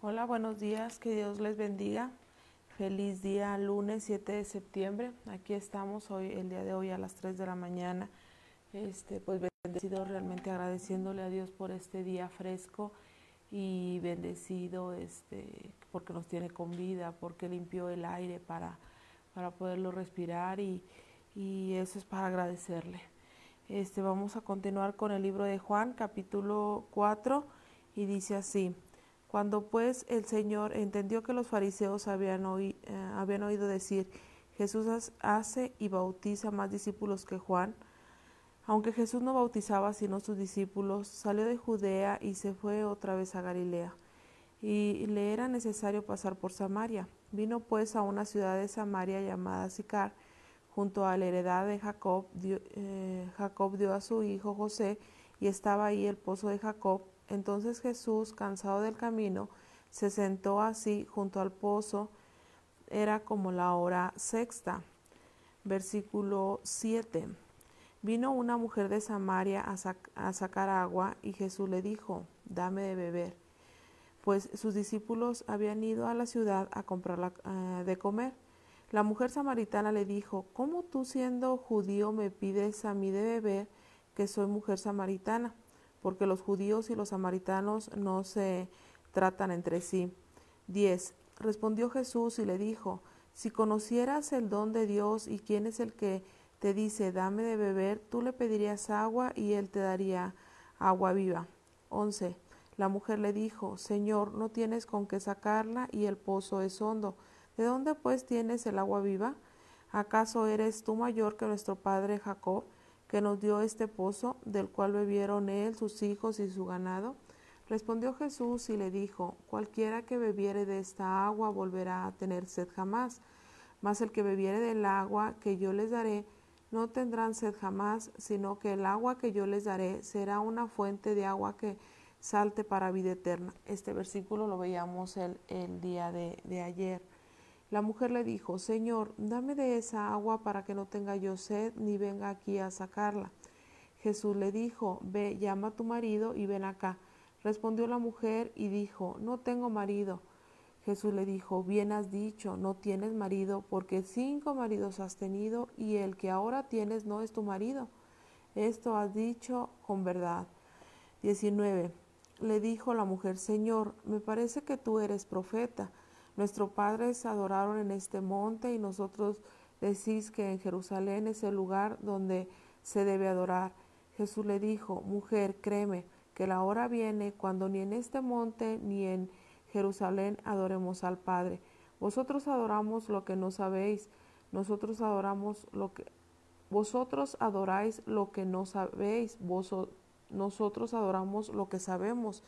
Hola, buenos días, que Dios les bendiga. Feliz día, lunes 7 de septiembre. Aquí estamos hoy, el día de hoy a las 3 de la mañana. Pues bendecido, realmente agradeciéndole a Dios por este día fresco y bendecido porque nos tiene con vida, porque limpió el aire para poderlo respirar y eso es para agradecerle. Vamos a continuar con el libro de Juan, capítulo 4, y dice así: Cuando pues el Señor entendió que los fariseos habían oído decir, Jesús hace y bautiza más discípulos que Juan, aunque Jesús no bautizaba sino sus discípulos, salió de Judea y se fue otra vez a Galilea, y le era necesario pasar por Samaria. Vino pues a una ciudad de Samaria llamada Sicar, junto a la heredad de Jacob. Jacob dio a su hijo José, y estaba ahí el pozo de Jacob. Entonces Jesús, cansado del camino, se sentó así junto al pozo. Era como la hora sexta. Versículo 7. Vino una mujer de Samaria a sacar agua, y Jesús le dijo, dame de beber, pues sus discípulos habían ido a la ciudad a comprar de comer. La mujer samaritana le dijo, ¿cómo tú siendo judío me pides a mí de beber, que soy mujer samaritana? Porque los judíos y los samaritanos no se tratan entre sí. 10. Respondió Jesús y le dijo, si conocieras el don de Dios y quién es el que te dice, dame de beber, tú le pedirías agua y él te daría agua viva. 11. La mujer le dijo, Señor, no tienes con qué sacarla y el pozo es hondo. ¿De dónde pues tienes el agua viva? ¿Acaso eres tú mayor que nuestro padre Jacob, que nos dio este pozo, del cual bebieron él, sus hijos y su ganado? Respondió Jesús y le dijo, cualquiera que bebiere de esta agua volverá a tener sed jamás, mas el que bebiere del agua que yo les daré, no tendrán sed jamás, sino que el agua que yo les daré será una fuente de agua que salte para vida eterna. Este versículo lo veíamos el día de ayer. La mujer le dijo, Señor, dame de esa agua para que no tenga yo sed, ni venga aquí a sacarla. Jesús le dijo, ve, llama a tu marido y ven acá. Respondió la mujer y dijo, no tengo marido. Jesús le dijo, bien has dicho, no tienes marido, porque 5 maridos has tenido, y el que ahora tienes no es tu marido. Esto has dicho con verdad. 19. Le dijo la mujer, Señor, me parece que tú eres profeta. Nuestros padres adoraron en este monte, y nosotros decís que en Jerusalén es el lugar donde se debe adorar. Jesús le dijo, mujer, créeme, que la hora viene cuando ni en este monte ni en Jerusalén adoremos al Padre. Vosotros adoramos lo que no sabéis, nosotros adoramos vosotros adoráis lo que no sabéis, nosotros adoramos lo que sabemos,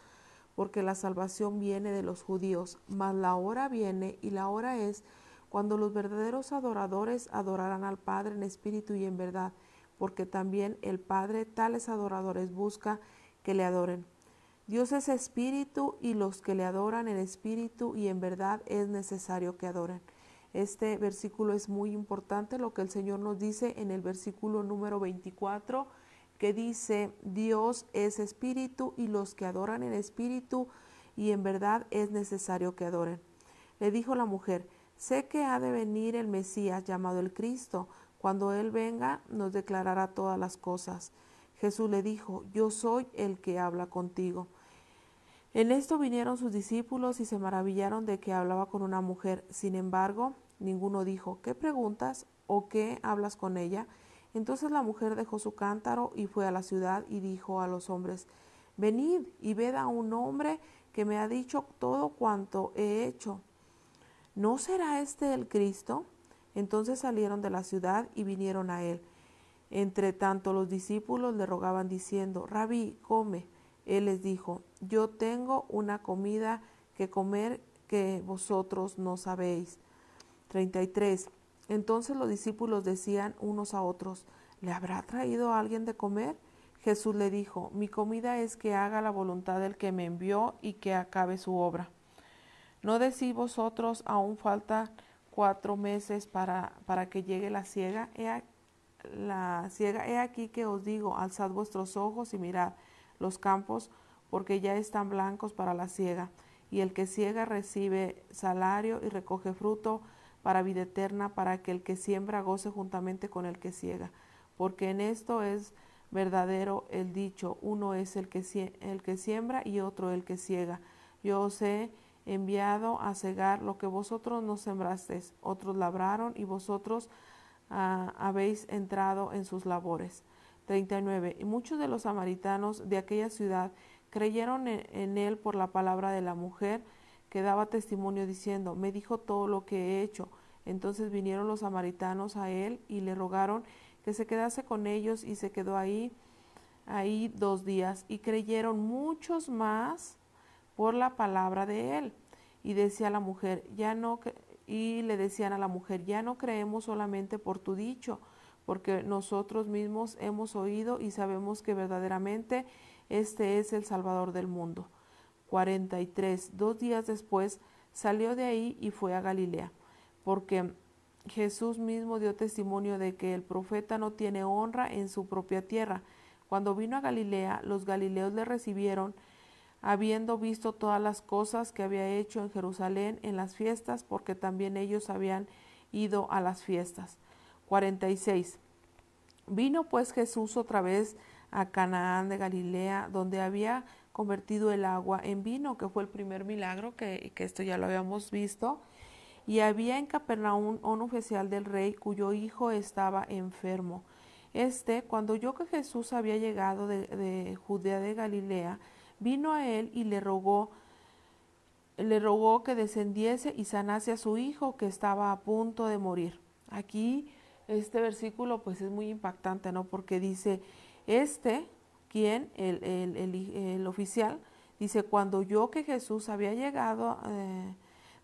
porque la salvación viene de los judíos. Mas la hora viene, y la hora es, cuando los verdaderos adoradores adorarán al Padre en espíritu y en verdad, porque también el Padre tales adoradores busca que le adoren. Dios es espíritu, y los que le adoran en espíritu y en verdad es necesario que adoren. Este versículo es muy importante, lo que el Señor nos dice en el versículo número 24, que dice, Dios es espíritu, y los que adoran en espíritu y en verdad es necesario que adoren. Le dijo la mujer, sé que ha de venir el Mesías llamado el Cristo. Cuando Él venga, nos declarará todas las cosas. Jesús le dijo, yo soy el que habla contigo. En esto vinieron sus discípulos y se maravillaron de que hablaba con una mujer. Sin embargo, ninguno dijo, ¿qué preguntas o qué hablas con ella? Entonces la mujer dejó su cántaro y fue a la ciudad y dijo a los hombres, venid y ved a un hombre que me ha dicho todo cuanto he hecho. ¿No será este el Cristo? Entonces salieron de la ciudad y vinieron a él. Entre tanto los discípulos le rogaban diciendo, Rabí, come. Él les dijo, yo tengo una comida que comer que vosotros no sabéis. 33. Entonces los discípulos decían unos a otros, ¿le habrá traído alguien de comer? Jesús le dijo, mi comida es que haga la voluntad del que me envió y que acabe su obra. ¿No decís vosotros, aún falta 4 meses para que llegue la siega? He aquí que os digo, alzad vuestros ojos y mirad los campos, porque ya están blancos para la siega. y el que siega recibe salario y recoge fruto para vida eterna, para que el que siembra goce juntamente con el que siega. Porque en esto es verdadero el dicho, uno es el que siembra y otro el que siega. Yo os he enviado a segar lo que vosotros no sembrasteis, otros labraron y vosotros habéis entrado en sus labores. 39. Y muchos de los samaritanos de aquella ciudad creyeron en él por la palabra de la mujer que daba testimonio diciendo, me dijo todo lo que he hecho. Entonces vinieron los samaritanos a él y le rogaron que se quedase con ellos, y se quedó ahí 2 días, y creyeron muchos más por la palabra de él. Y decía la mujer, y le decían a la mujer, ya no creemos solamente por tu dicho, porque nosotros mismos hemos oído y sabemos que verdaderamente este es el Salvador del mundo. 43. 2 días después salió de ahí y fue a Galilea, porque Jesús mismo dio testimonio de que el profeta no tiene honra en su propia tierra. Cuando vino a Galilea, los galileos le recibieron, habiendo visto todas las cosas que había hecho en Jerusalén en las fiestas, porque también ellos habían ido a las fiestas. 46. Vino pues Jesús otra vez a Canaán de Galilea, donde había convertido el agua en vino, que fue el primer milagro, que esto ya lo habíamos visto. Y había en Capernaum un oficial del rey cuyo hijo estaba enfermo. Cuando oyó que Jesús había llegado de Judea de Galilea, vino a él y le rogó que descendiese y sanase a su hijo, que estaba a punto de morir. Aquí este versículo pues es muy impactante, ¿no? Porque dice, el oficial, dice, cuando oyó que Jesús había llegado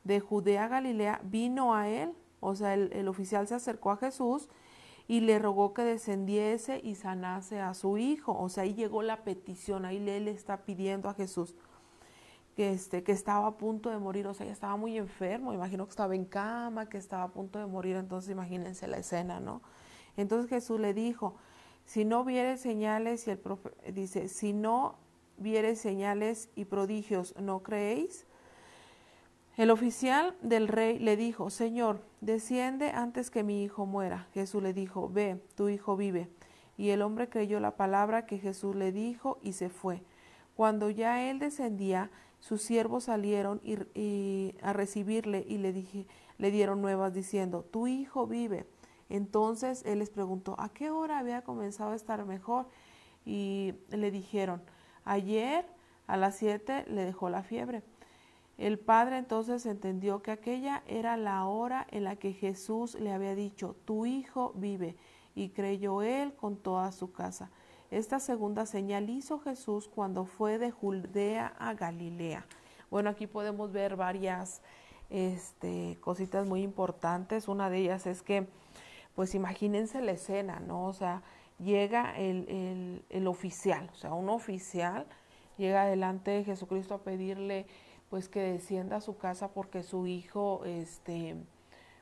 de Judea a Galilea, vino a él, o sea, el oficial se acercó a Jesús y le rogó que descendiese y sanase a su hijo. O sea, ahí llegó la petición, ahí él le está pidiendo a Jesús que estaba a punto de morir, o sea, ya estaba muy enfermo, imagino que estaba en cama, que estaba a punto de morir, entonces imagínense la escena, ¿no? Entonces Jesús le dijo, si no viere señales, dice, si no viere señales y prodigios, ¿no creéis? El oficial del rey le dijo, Señor, desciende antes que mi hijo muera. Jesús le dijo, ve, tu hijo vive. Y el hombre creyó la palabra que Jesús le dijo y se fue. Cuando ya él descendía, sus siervos salieron a recibirle y le dieron nuevas diciendo, tu hijo vive. Entonces él les preguntó, ¿a qué hora había comenzado a estar mejor? Y le dijeron, ayer a las 7 le dejó la fiebre. El padre entonces entendió que aquella era la hora en la que Jesús le había dicho, tu hijo vive, y creyó él con toda su casa. Esta segunda señal hizo Jesús cuando fue de Judea a Galilea. Bueno, aquí podemos ver varias cositas muy importantes. Una de ellas es que, pues imagínense la escena, ¿no? O sea, llega el oficial, o sea, un oficial llega delante de Jesucristo a pedirle pues que descienda a su casa porque su hijo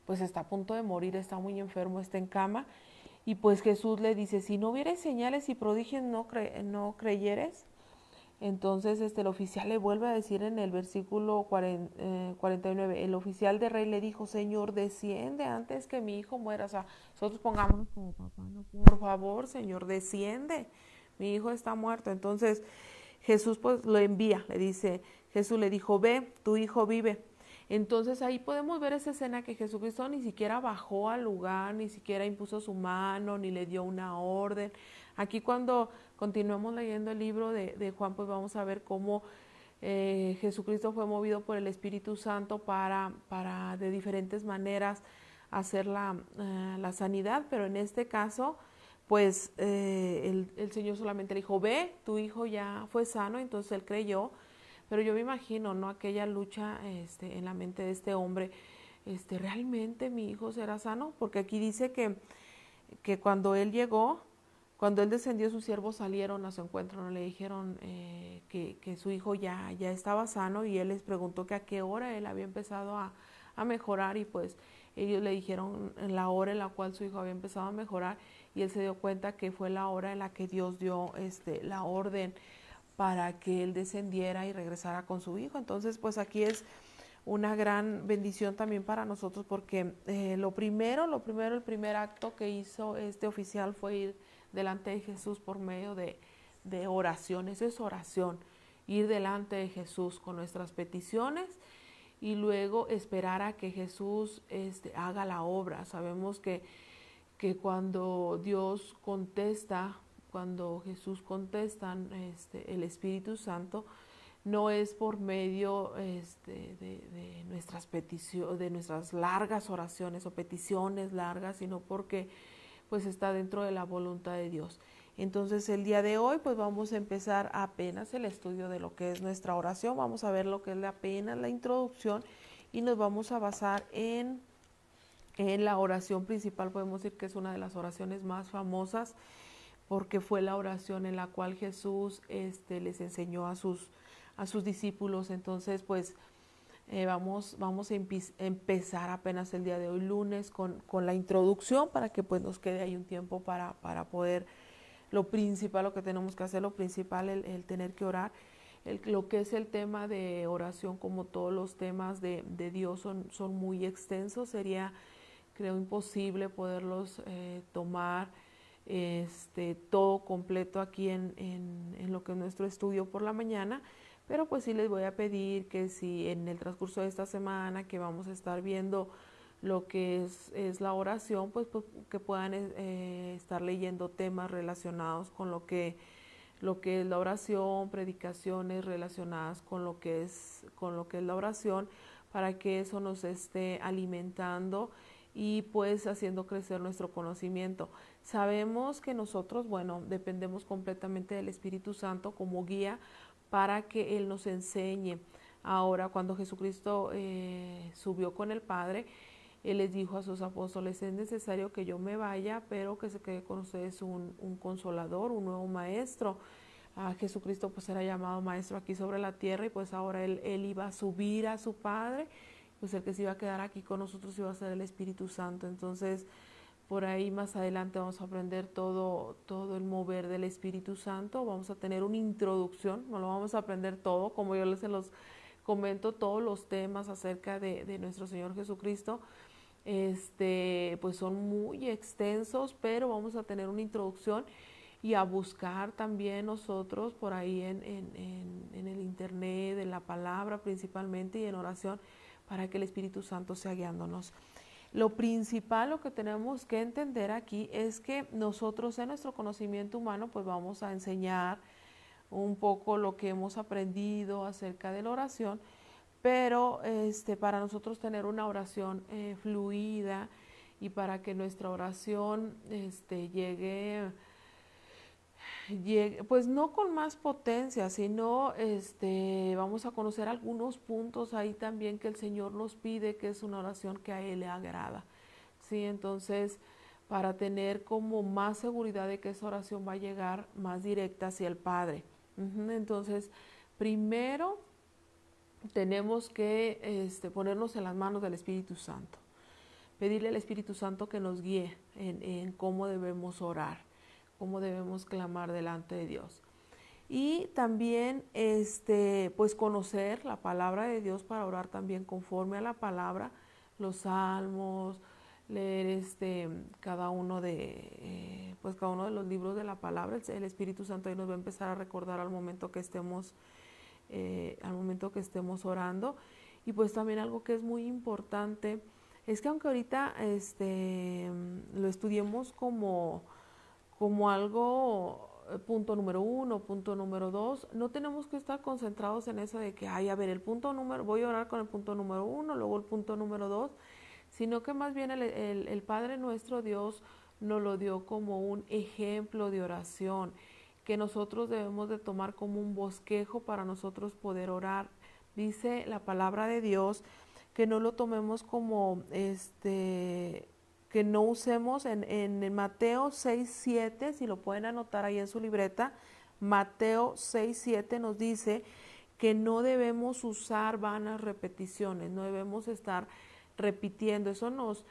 pues está a punto de morir, está muy enfermo, está en cama. Y pues Jesús le dice, si no vieres señales y prodigios, no creyeres. Entonces el oficial le vuelve a decir en el versículo 49, el oficial de rey le dijo, Señor, desciende antes que mi hijo muera. O sea, nosotros pongámonos como papá, no, por favor, Señor, desciende, mi hijo está muerto. Entonces Jesús pues lo envía, le dice, Jesús le dijo, ve, tu hijo vive. Entonces ahí podemos ver esa escena que Jesucristo ni siquiera bajó al lugar, ni siquiera impuso su mano, ni le dio una orden. Aquí cuando continuamos leyendo el libro de Juan, pues vamos a ver cómo Jesucristo fue movido por el Espíritu Santo para de diferentes maneras hacer la sanidad, pero en este caso pues el Señor solamente le dijo, ve, tu hijo ya fue sano, entonces él creyó. Pero yo me imagino, ¿no? Aquella lucha en la mente de este hombre, ¿realmente mi hijo será sano? Porque aquí dice que cuando él llegó, cuando él descendió, sus siervos salieron a su encuentro, ¿no? Le dijeron que su hijo ya estaba sano, y él les preguntó que a qué hora él había empezado a mejorar, y pues ellos le dijeron la hora en la cual su hijo había empezado a mejorar, y él se dio cuenta que fue la hora en la que Dios dio la orden para que Él descendiera y regresara con su Hijo. Entonces, pues aquí es una gran bendición también para nosotros, porque el primer acto que hizo este oficial fue ir delante de Jesús por medio de oración. Eso es oración, ir delante de Jesús con nuestras peticiones y luego esperar a que Jesús haga la obra. Sabemos que cuando Dios contesta, cuando Jesús contesta, el Espíritu Santo, no es por medio de nuestras peticiones, de nuestras largas oraciones o peticiones largas, sino porque pues está dentro de la voluntad de Dios. Entonces el día de hoy pues vamos a empezar apenas el estudio de lo que es nuestra oración. Vamos a ver lo que es apenas la introducción y nos vamos a basar en la oración principal. Podemos decir que es una de las oraciones más famosas porque fue la oración en la cual Jesús les enseñó a sus discípulos. Entonces pues vamos a empezar apenas el día de hoy, lunes, con la introducción, para que pues nos quede ahí un tiempo para poder, lo principal, lo que tenemos que hacer, lo principal, el tener que orar. Lo que es el tema de oración, como todos los temas de Dios, son muy extensos. Sería, creo, imposible poderlos tomar todo completo aquí en lo que es nuestro estudio por la mañana. Pero pues sí les voy a pedir que si en el transcurso de esta semana que vamos a estar viendo lo que es la oración, pues que puedan estar leyendo temas relacionados con lo que es la oración, predicaciones relacionadas con lo que es la oración, para que eso nos esté alimentando y pues haciendo crecer nuestro conocimiento. Sabemos que nosotros, bueno, dependemos completamente del Espíritu Santo como guía para que Él nos enseñe. Ahora, cuando Jesucristo subió con el Padre, Él les dijo a sus apóstoles: es necesario que yo me vaya, pero que se quede con ustedes un consolador, un nuevo maestro. Jesucristo pues era llamado maestro aquí sobre la tierra, y pues ahora él iba a subir a su Padre. Pues el que se iba a quedar aquí con nosotros iba a ser el Espíritu Santo. Entonces, por ahí más adelante vamos a aprender todo el mover del Espíritu Santo. Vamos a tener una introducción, no lo vamos a aprender todo, como yo les los comento, todos los temas acerca de nuestro Señor Jesucristo, pues son muy extensos, pero vamos a tener una introducción y a buscar también nosotros por ahí en el internet, en la palabra principalmente y en oración, para que el Espíritu Santo sea guiándonos. Lo principal, lo que tenemos que entender aquí es que nosotros en nuestro conocimiento humano pues vamos a enseñar un poco lo que hemos aprendido acerca de la oración, pero para nosotros tener una oración fluida y para que nuestra oración llegue pues no con más potencia, sino vamos a conocer algunos puntos ahí también que el Señor nos pide, que es una oración que a Él le agrada, ¿sí? Entonces, para tener como más seguridad de que esa oración va a llegar más directa hacia el Padre. Entonces, primero tenemos que ponernos en las manos del Espíritu Santo, pedirle al Espíritu Santo que nos guíe en cómo debemos orar, cómo debemos clamar delante de Dios. Y también pues conocer la palabra de Dios para orar también conforme a la palabra, los salmos, leer cada uno de los libros de la palabra. El Espíritu Santo ahí nos va a empezar a recordar al momento que estemos orando. Y pues también algo que es muy importante es que aunque ahorita lo estudiemos como algo, punto número 1, punto número 2, no tenemos que estar concentrados en eso de que, voy a orar con el punto número 1, luego el punto número 2, sino que más bien el Padre nuestro Dios nos lo dio como un ejemplo de oración, que nosotros debemos de tomar como un bosquejo para nosotros poder orar. Dice la palabra de Dios que no lo tomemos como que no usemos en Mateo 6:7, si lo pueden anotar ahí en su libreta. Mateo 6:7 nos dice que no debemos usar vanas repeticiones, no debemos estar repitiendo. Eso nos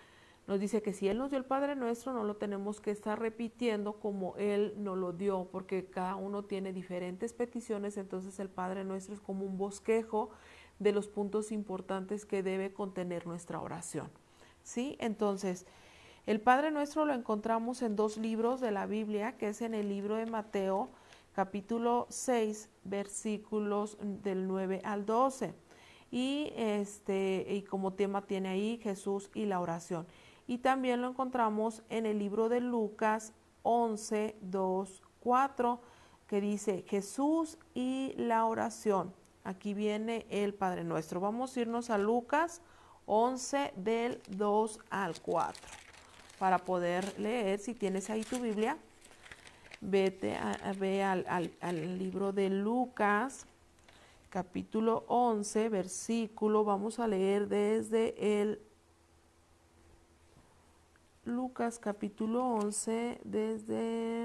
Nos dice que si Él nos dio el Padre Nuestro, no lo tenemos que estar repitiendo como Él nos lo dio, porque cada uno tiene diferentes peticiones, entonces el Padre Nuestro es como un bosquejo de los puntos importantes que debe contener nuestra oración, ¿sí? Entonces, el Padre Nuestro lo encontramos en 2 libros de la Biblia, que es en el libro de Mateo, capítulo 6, versículos del 9 al 12. Y como tema tiene ahí Jesús y la oración. Y también lo encontramos en el libro de Lucas 11, 2, 4, que dice Jesús y la oración. Aquí viene el Padre Nuestro. Vamos a irnos a Lucas 11 del 2 al 4 para poder leer. Si tienes ahí tu Biblia, ve al libro de Lucas, capítulo 11, versículo, vamos a leer desde el Lucas capítulo 11, desde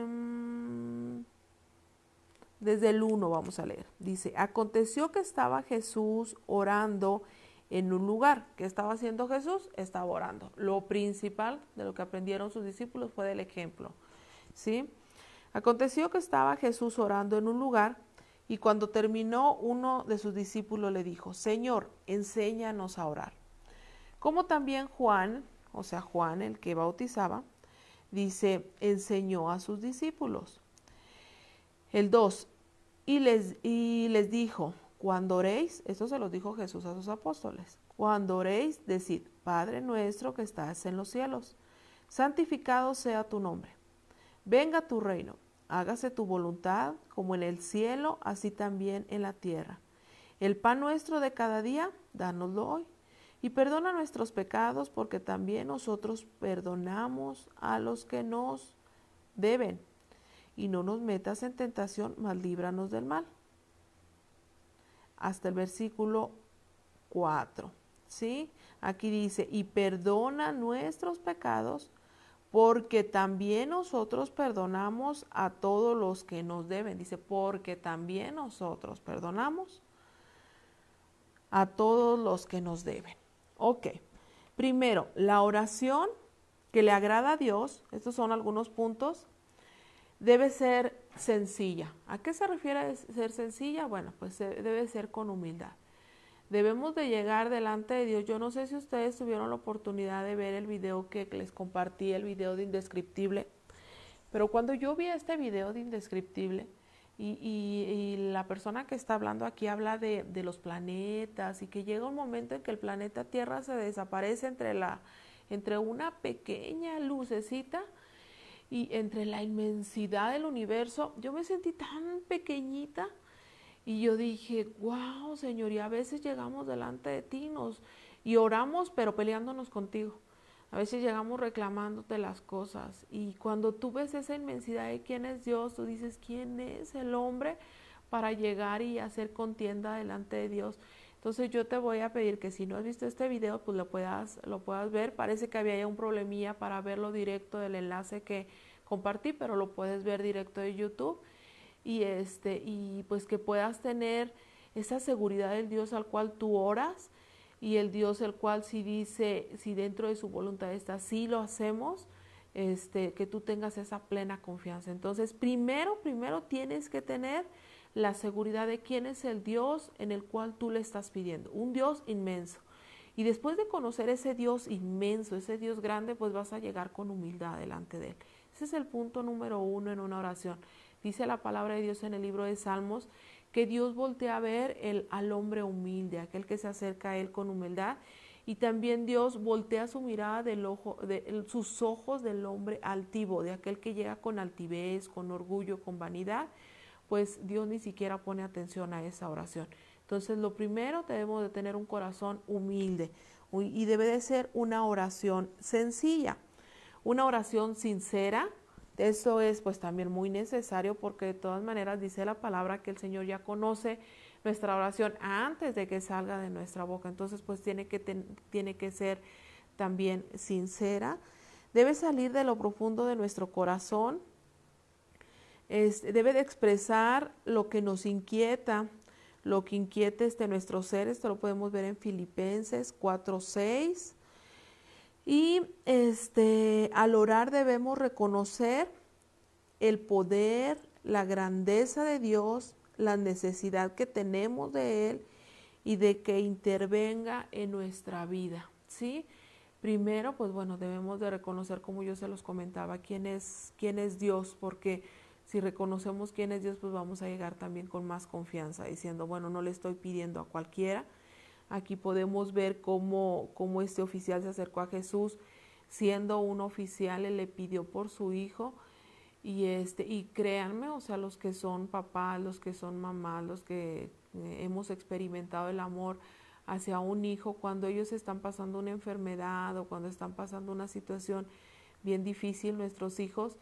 el 1 vamos a leer. Dice, aconteció que estaba Jesús orando en un lugar. ¿Qué estaba haciendo Jesús? Estaba orando. Lo principal de lo que aprendieron sus discípulos fue del ejemplo, ¿sí? Aconteció que estaba Jesús orando en un lugar y cuando terminó, uno de sus discípulos le dijo, Señor, enséñanos a orar. Como también Juan, o sea, Juan, el que bautizaba, dice, enseñó a sus discípulos. El 2, y les dijo, cuando oréis, esto se lo dijo Jesús a sus apóstoles, cuando oréis, decid, Padre nuestro que estás en los cielos, santificado sea tu nombre. Venga tu reino, hágase tu voluntad, como en el cielo, así también en la tierra. El pan nuestro de cada día, dánoslo hoy. Y perdona nuestros pecados, porque también nosotros perdonamos a los que nos deben. Y no nos metas en tentación, mas líbranos del mal. Hasta el versículo 4, ¿sí? Aquí dice, y perdona nuestros pecados, porque también nosotros perdonamos a todos los que nos deben. Dice, porque también nosotros perdonamos a todos los que nos deben. Ok, primero, la oración que le agrada a Dios, estos son algunos puntos, debe ser sencilla. ¿A qué se refiere ser sencilla? Bueno, pues debe ser con humildad. Debemos de llegar delante de Dios. Yo no sé si ustedes tuvieron la oportunidad de ver el video que les compartí, el video de Indescriptible, pero cuando yo vi este video de Indescriptible y la persona que está hablando aquí habla de los planetas y que llega un momento en que el planeta Tierra se desaparece entre una pequeña lucecita y entre la inmensidad del universo, yo me sentí tan pequeñita. Y yo dije, wow, Señor, y a veces llegamos delante de ti y oramos, pero peleándonos contigo. A veces llegamos reclamándote las cosas. Y cuando tú ves esa inmensidad de quién es Dios, tú dices, ¿quién es el hombre para llegar y hacer contienda delante de Dios? Entonces yo te voy a pedir que si no has visto este video, pues lo puedas ver. Parece que había ya un problemilla para verlo directo del enlace que compartí, pero lo puedes ver directo de YouTube. Y pues que puedas tener esa seguridad del Dios al cual tú oras y el Dios el cual si dice, si dentro de su voluntad está, sí lo hacemos, que tú tengas esa plena confianza. Entonces, primero tienes que tener la seguridad de quién es el Dios en el cual tú le estás pidiendo, un Dios inmenso. Y después de conocer ese Dios inmenso, ese Dios grande, pues vas a llegar con humildad delante de Él. Ese es el punto número 1 en una oración. Dice la palabra de Dios en el libro de Salmos que Dios voltea a ver al hombre humilde, aquel que se acerca a Él con humildad. Y también Dios voltea su mirada sus ojos del hombre altivo, de aquel que llega con altivez, con orgullo, con vanidad. Pues Dios ni siquiera pone atención a esa oración. Entonces lo primero, debemos de tener un corazón humilde y debe de ser una oración sencilla, una oración sincera. Eso es pues también muy necesario porque de todas maneras dice la palabra que el Señor ya conoce nuestra oración antes de que salga de nuestra boca. Entonces pues tiene que ser también sincera. Debe salir de lo profundo de nuestro corazón. Debe de expresar lo que nos inquieta, lo que inquiete nuestro ser. Esto lo podemos ver en Filipenses 4:6. Y al orar debemos reconocer el poder, la grandeza de Dios, la necesidad que tenemos de Él y de que intervenga en nuestra vida, ¿sí? Primero, pues bueno, debemos de reconocer, como yo se los comentaba, quién es Dios, porque si reconocemos quién es Dios, pues vamos a llegar también con más confianza, diciendo, bueno, no le estoy pidiendo a cualquiera. Aquí podemos ver cómo este oficial se acercó a Jesús, siendo un oficial, él le pidió por su hijo, y créanme, o sea, los que son papás, los que son mamás, los que hemos experimentado el amor hacia un hijo, cuando ellos están pasando una enfermedad o cuando están pasando una situación bien difícil, nuestros hijos,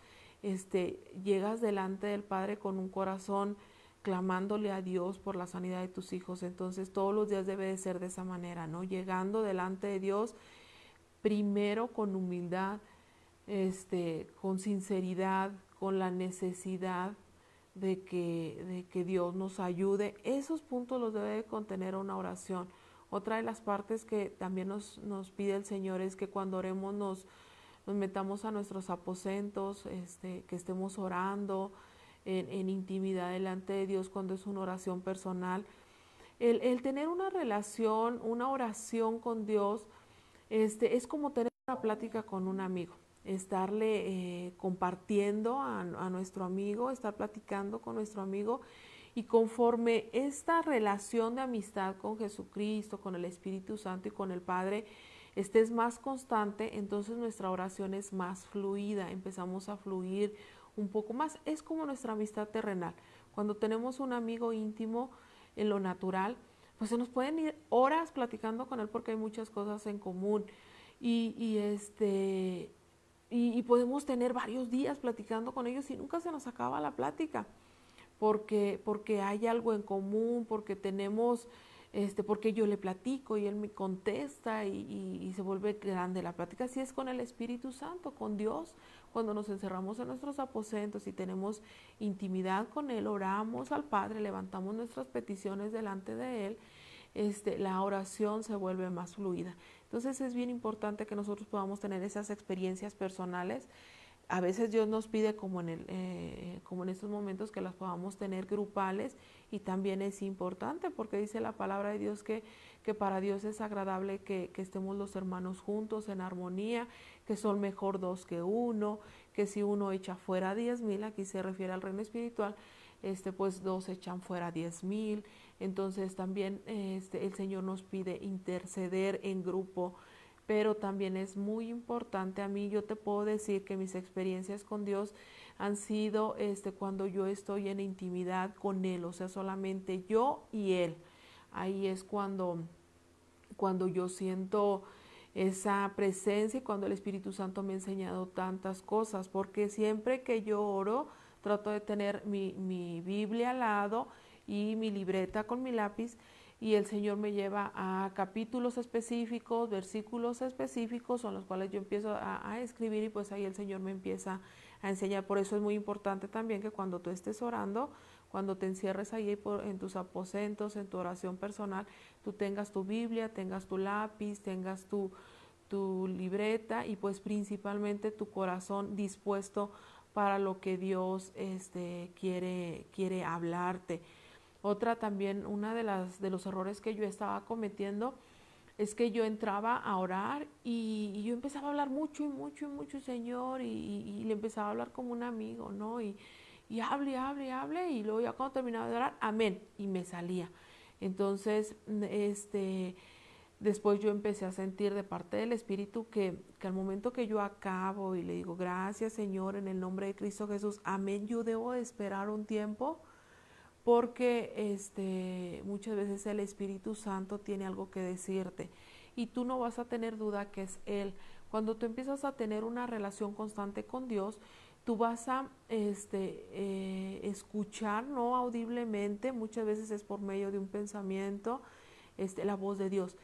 llegas delante del Padre con un corazón clamándole a Dios por la sanidad de tus hijos. Entonces todos los días debe de ser de esa manera, ¿no? Llegando delante de Dios, primero con humildad, con sinceridad, con la necesidad de que Dios nos ayude. Esos puntos los debe de contener una oración. Otra de las partes que también nos pide el Señor es que cuando oremos nos metamos a nuestros aposentos, que estemos orando en intimidad delante de Dios cuando es una oración personal. El tener una relación, una oración con Dios, es como tener una plática con un amigo, estarle compartiendo a nuestro amigo, estar platicando con nuestro amigo, y conforme esta relación de amistad con Jesucristo, con el Espíritu Santo y con el Padre estés más constante, entonces nuestra oración es más fluida, empezamos a fluir un poco más. Es como nuestra amistad terrenal. Cuando tenemos un amigo íntimo en lo natural, pues se nos pueden ir horas platicando con él porque hay muchas cosas en común. Y, y este y podemos tener varios días platicando con ellos y nunca se nos acaba la plática, porque hay algo en común, porque tenemos, porque yo le platico y él me contesta, y se vuelve grande la plática. Así es con el Espíritu Santo, con Dios. Cuando nos encerramos en nuestros aposentos y tenemos intimidad con Él, oramos al Padre, levantamos nuestras peticiones delante de Él, la oración se vuelve más fluida. Entonces es bien importante que nosotros podamos tener esas experiencias personales. A veces Dios nos pide, como en estos momentos, que las podamos tener grupales, y también es importante porque dice la palabra de Dios que para Dios es agradable que estemos los hermanos juntos en armonía, que son mejor dos que uno, que si uno echa fuera 10,000, aquí se refiere al reino espiritual, pues dos echan fuera 10,000. Entonces también el Señor nos pide interceder en grupo, pero también es muy importante. A mí, yo te puedo decir que mis experiencias con Dios han sido cuando yo estoy en intimidad con Él, o sea, solamente yo y Él. Ahí es cuando yo siento esa presencia y cuando el Espíritu Santo me ha enseñado tantas cosas, porque siempre que yo oro, trato de tener mi Biblia al lado y mi libreta con mi lápiz, y el Señor me lleva a capítulos específicos, versículos específicos, son los cuales yo empiezo a escribir, y pues ahí el Señor me empieza a enseñar. Por eso es muy importante también que cuando tú estés orando, cuando te encierres ahí en tus aposentos, en tu oración personal, tú tengas tu Biblia, tengas tu lápiz, tengas tu libreta, y pues principalmente tu corazón dispuesto para lo que Dios quiere hablarte. Otra también, una de los errores que yo estaba cometiendo es que yo entraba a orar, y yo empezaba a hablar mucho y mucho y mucho, Señor, y le empezaba a hablar como un amigo, ¿no? Y hable, hable, hable, y luego ya cuando terminaba de orar, amén, y me salía. Entonces, después yo empecé a sentir de parte del Espíritu que al momento que yo acabo y le digo, gracias, Señor, en el nombre de Cristo Jesús, amén, yo debo de esperar un tiempo, porque muchas veces el Espíritu Santo tiene algo que decirte, y tú no vas a tener duda que es Él. Cuando tú empiezas a tener una relación constante con Dios, tú vas a escuchar, no audiblemente, muchas veces es por medio de un pensamiento, la voz de Dios.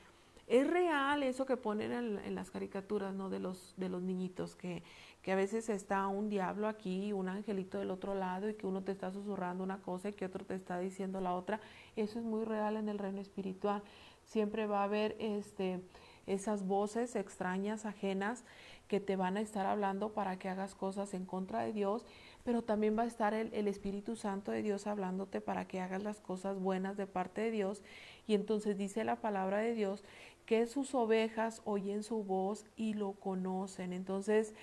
Es real eso que ponen en las caricaturas, ¿no? De los niñitos, que a veces está un diablo aquí, un angelito del otro lado, y que uno te está susurrando una cosa y que otro te está diciendo la otra. Eso es muy real en el reino espiritual. Siempre va a haber esas voces extrañas, ajenas, que te van a estar hablando para que hagas cosas en contra de Dios, pero también va a estar el Espíritu Santo de Dios hablándote para que hagas las cosas buenas de parte de Dios. Y entonces dice la palabra de Dios que sus ovejas oyen su voz y lo conocen. Entonces,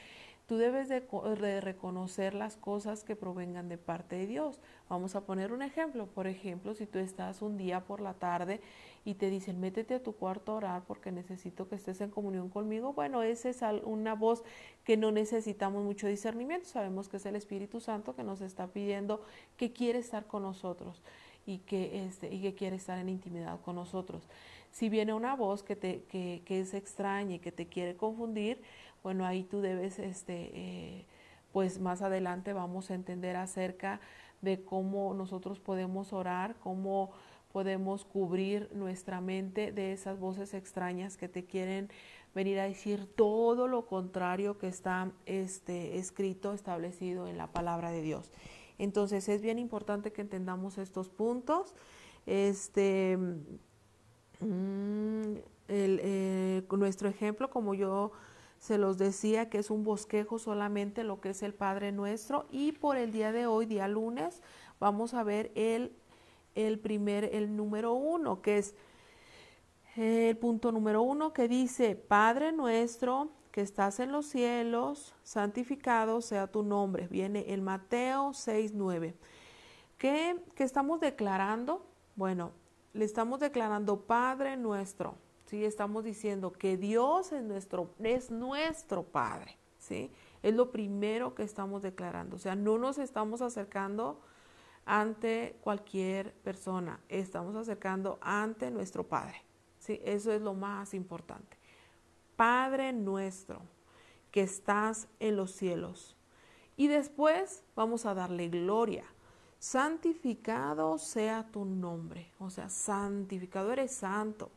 tú debes de reconocer las cosas que provengan de parte de Dios. Vamos a poner un ejemplo. Por ejemplo, si tú estás un día por la tarde y te dicen, métete a tu cuarto a orar porque necesito que estés en comunión conmigo. Bueno, esa es una voz que no necesitamos mucho discernimiento. Sabemos que es el Espíritu Santo que nos está pidiendo que quiere estar con nosotros y que quiere estar en intimidad con nosotros. Si viene una voz que es extraña y que te quiere confundir, bueno, ahí tú debes, pues más adelante vamos a entender acerca de cómo nosotros podemos orar, cómo podemos cubrir nuestra mente de esas voces extrañas que te quieren venir a decir todo lo contrario que está escrito, establecido en la palabra de Dios. Entonces es bien importante que entendamos estos puntos. Nuestro ejemplo, como yo se los decía, que es un bosquejo solamente lo que es el Padre Nuestro, y por el día de hoy, día lunes, vamos a ver el número 1, que es el punto número 1, que dice: Padre Nuestro que estás en los cielos, santificado sea tu nombre. Viene el Mateo 6:9. ¿Qué estamos declarando? Bueno, le estamos declarando Padre Nuestro. ¿Sí? Estamos diciendo que Dios es nuestro Padre, ¿sí? Es lo primero que estamos declarando. O sea, no nos estamos acercando ante cualquier persona, estamos acercando ante nuestro Padre, ¿sí? Eso es lo más importante. Padre Nuestro, que estás en los cielos. Y después vamos a darle gloria. Santificado sea tu nombre. O sea, santificado, eres santo.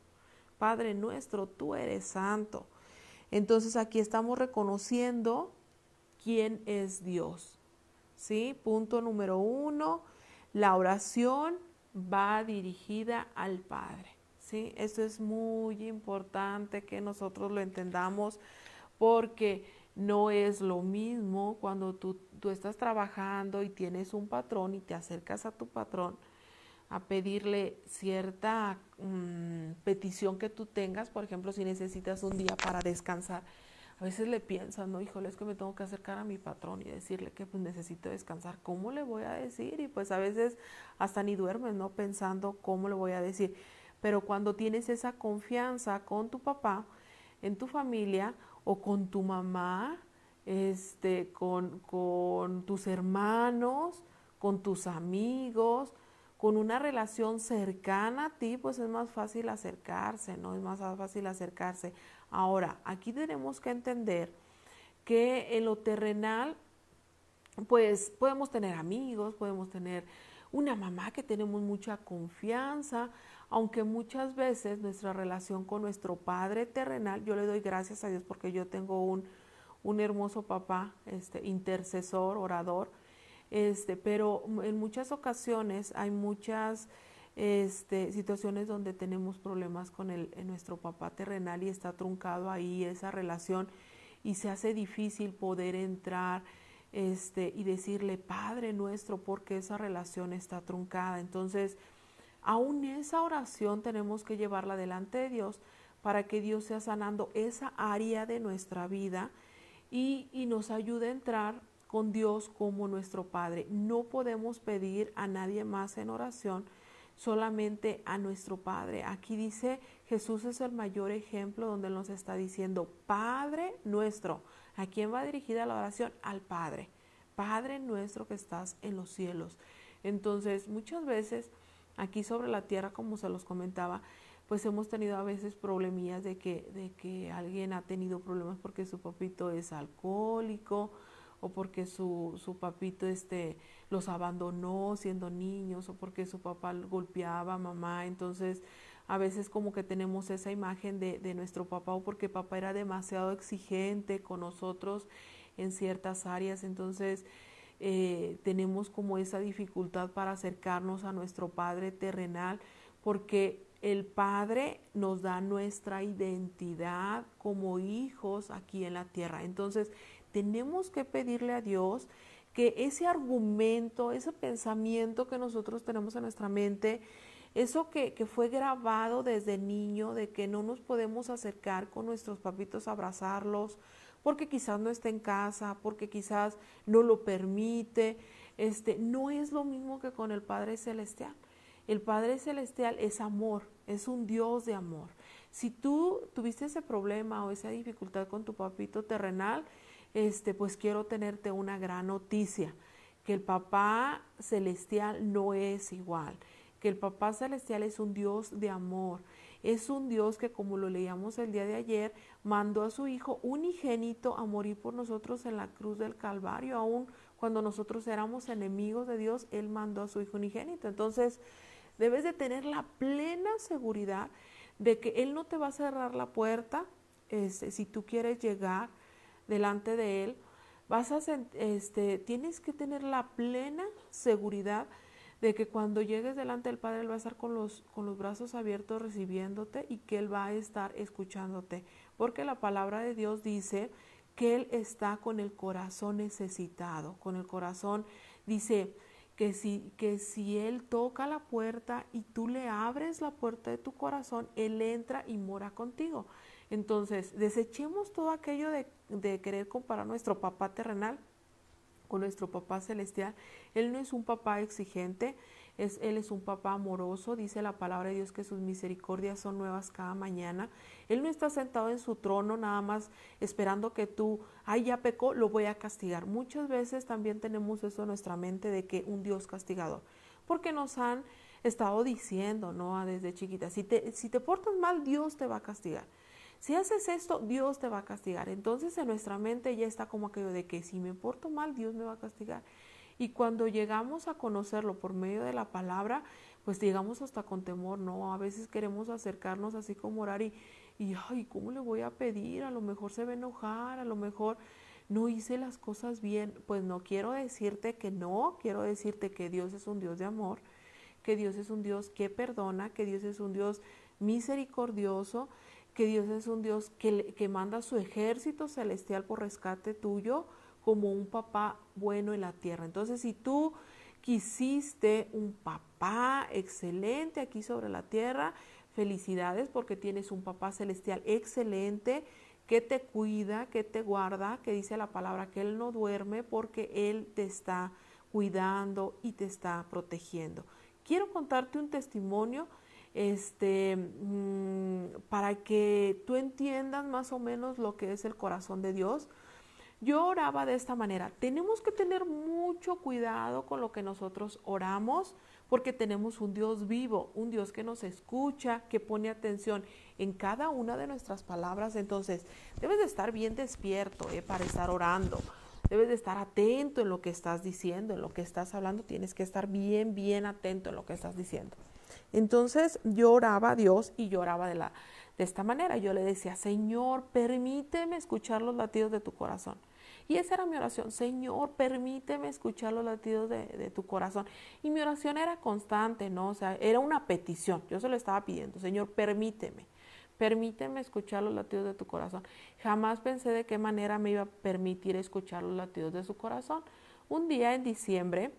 Padre Nuestro, tú eres santo. Entonces aquí estamos reconociendo quién es Dios. ¿Sí? Punto número 1, la oración va dirigida al Padre. ¿Sí? Esto es muy importante que nosotros lo entendamos, porque no es lo mismo cuando tú estás trabajando y tienes un patrón y te acercas a tu patrón a pedirle cierta petición que tú tengas. Por ejemplo, si necesitas un día para descansar, a veces le piensas, no, híjole, es que me tengo que acercar a mi patrón y decirle que pues necesito descansar. ¿Cómo le voy a decir? Y pues a veces hasta ni duermes, ¿no? Pensando cómo le voy a decir. Pero cuando tienes esa confianza con tu papá, en tu familia, o con tu mamá, con tus hermanos, con tus amigos, con una relación cercana a ti, pues es más fácil acercarse, ¿no? Es más fácil acercarse. Ahora, aquí tenemos que entender que en lo terrenal, pues podemos tener amigos, podemos tener una mamá que tenemos mucha confianza, aunque muchas veces nuestra relación con nuestro Padre terrenal, yo le doy gracias a Dios porque yo tengo un hermoso papá, intercesor, orador, pero en muchas ocasiones hay muchas situaciones donde tenemos problemas con nuestro papá terrenal y está truncado ahí esa relación y se hace difícil poder entrar y decirle Padre Nuestro, porque esa relación está truncada. Entonces, aún esa oración tenemos que llevarla delante de Dios para que Dios sea sanando esa área de nuestra vida y nos ayude a entrar con Dios como nuestro Padre. No podemos pedir a nadie más en oración, solamente a nuestro Padre. Aquí dice, Jesús es el mayor ejemplo donde nos está diciendo Padre Nuestro. ¿A quién va dirigida la oración? Al Padre. Padre Nuestro que estás en los cielos. Entonces, muchas veces aquí sobre la tierra, como se los comentaba, pues hemos tenido a veces problemillas de que alguien ha tenido problemas porque su papito es alcohólico, o porque su papito los abandonó siendo niños, o porque su papá golpeaba a mamá. Entonces a veces como que tenemos esa imagen de nuestro papá, o porque papá era demasiado exigente con nosotros en ciertas áreas. Entonces tenemos como esa dificultad para acercarnos a nuestro Padre terrenal, porque el Padre nos da nuestra identidad como hijos aquí en la tierra. Entonces, tenemos que pedirle a Dios que ese argumento, ese pensamiento que nosotros tenemos en nuestra mente, eso que fue grabado desde niño, de que no nos podemos acercar con nuestros papitos a abrazarlos, porque quizás no está en casa, porque quizás no lo permite, no es lo mismo que con el Padre Celestial. El Padre Celestial es amor, es un Dios de amor. Si tú tuviste ese problema o esa dificultad con tu papito terrenal, pues quiero tenerte una gran noticia, que el Papá Celestial no es igual, que el Papá Celestial es un Dios de amor, es un Dios que, como lo leíamos el día de ayer, mandó a su Hijo unigénito a morir por nosotros en la cruz del Calvario. Aún cuando nosotros éramos enemigos de Dios, Él mandó a su Hijo unigénito. Entonces, debes de tener la plena seguridad de que Él no te va a cerrar la puerta. Si tú quieres llegar delante de Él, tienes que tener la plena seguridad de que cuando llegues delante del Padre, Él va a estar con los brazos abiertos recibiéndote y que Él va a estar escuchándote. Porque la palabra de Dios dice que Él está con el corazón necesitado, con el corazón, dice que si Él toca la puerta y tú le abres la puerta de tu corazón, Él entra y mora contigo. Entonces, desechemos todo aquello de querer comparar nuestro papá terrenal con nuestro papá celestial. Él no es un papá exigente, Él es un papá amoroso. Dice la palabra de Dios que sus misericordias son nuevas cada mañana. Él no está sentado en su trono nada más esperando que tú, ay, ya pecó, lo voy a castigar. Muchas veces también tenemos eso en nuestra mente, de que un Dios castigador, porque nos han estado diciendo, ¿no?, desde chiquita, si te portas mal, Dios te va a castigar. Si haces esto, Dios te va a castigar. Entonces en nuestra mente ya está como aquello de que si me porto mal, Dios me va a castigar. Y cuando llegamos a conocerlo por medio de la palabra, pues llegamos hasta con temor, ¿no? A veces queremos acercarnos así como orar y ay, ¿cómo le voy a pedir? A lo mejor se va a enojar, a lo mejor no hice las cosas bien. Pues no, quiero decirte que no, quiero decirte que Dios es un Dios de amor, que Dios es un Dios que perdona, que Dios es un Dios misericordioso, que Dios es un Dios que manda su ejército celestial por rescate tuyo, como un papá bueno en la tierra. Entonces, si tú quisiste un papá excelente aquí sobre la tierra, felicidades, porque tienes un papá celestial excelente que te cuida, que te guarda, que dice la palabra que Él no duerme porque Él te está cuidando y te está protegiendo. Quiero contarte un testimonio para que tú entiendas más o menos lo que es el corazón de Dios. Yo oraba de esta manera. Tenemos que tener mucho cuidado con lo que nosotros oramos, porque tenemos un Dios vivo, un Dios que nos escucha, que pone atención en cada una de nuestras palabras. Entonces, debes de estar bien despierto para estar orando. Debes de estar atento en lo que estás diciendo, en lo que estás hablando. Tienes que estar bien, bien atento en lo que estás diciendo. Entonces yo oraba a Dios y yo oraba de esta manera. Yo le decía, Señor, permíteme escuchar los latidos de tu corazón. Y esa era mi oración, Señor, permíteme escuchar los latidos de tu corazón. Y mi oración era constante, ¿no? O sea, era una petición. Yo se lo estaba pidiendo, Señor, permíteme escuchar los latidos de tu corazón. Jamás pensé de qué manera me iba a permitir escuchar los latidos de su corazón. Un día en diciembre,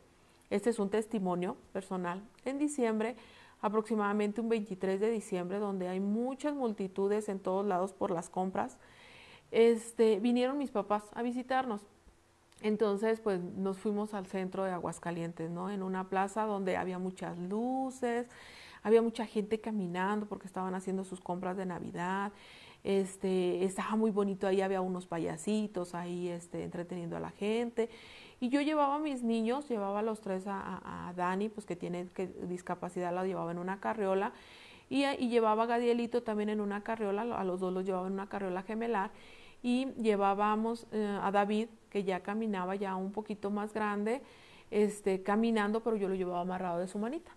este es un testimonio personal, en diciembre, aproximadamente un 23 de diciembre, donde hay muchas multitudes en todos lados por las compras, vinieron mis papás a visitarnos. Entonces, pues nos fuimos al centro de Aguascalientes, ¿no? En una plaza donde había muchas luces, había mucha gente caminando porque estaban haciendo sus compras de Navidad. Estaba muy bonito, ahí había unos payasitos ahí entreteniendo a la gente. Y yo llevaba a mis niños, llevaba a los tres a Dani, pues que tiene discapacidad, la llevaba en una carriola, y llevaba a Gadielito también en una carriola, a los dos los llevaba en una carriola gemelar, y llevábamos a David, que ya caminaba, ya un poquito más grande, caminando, pero yo lo llevaba amarrado de su manita.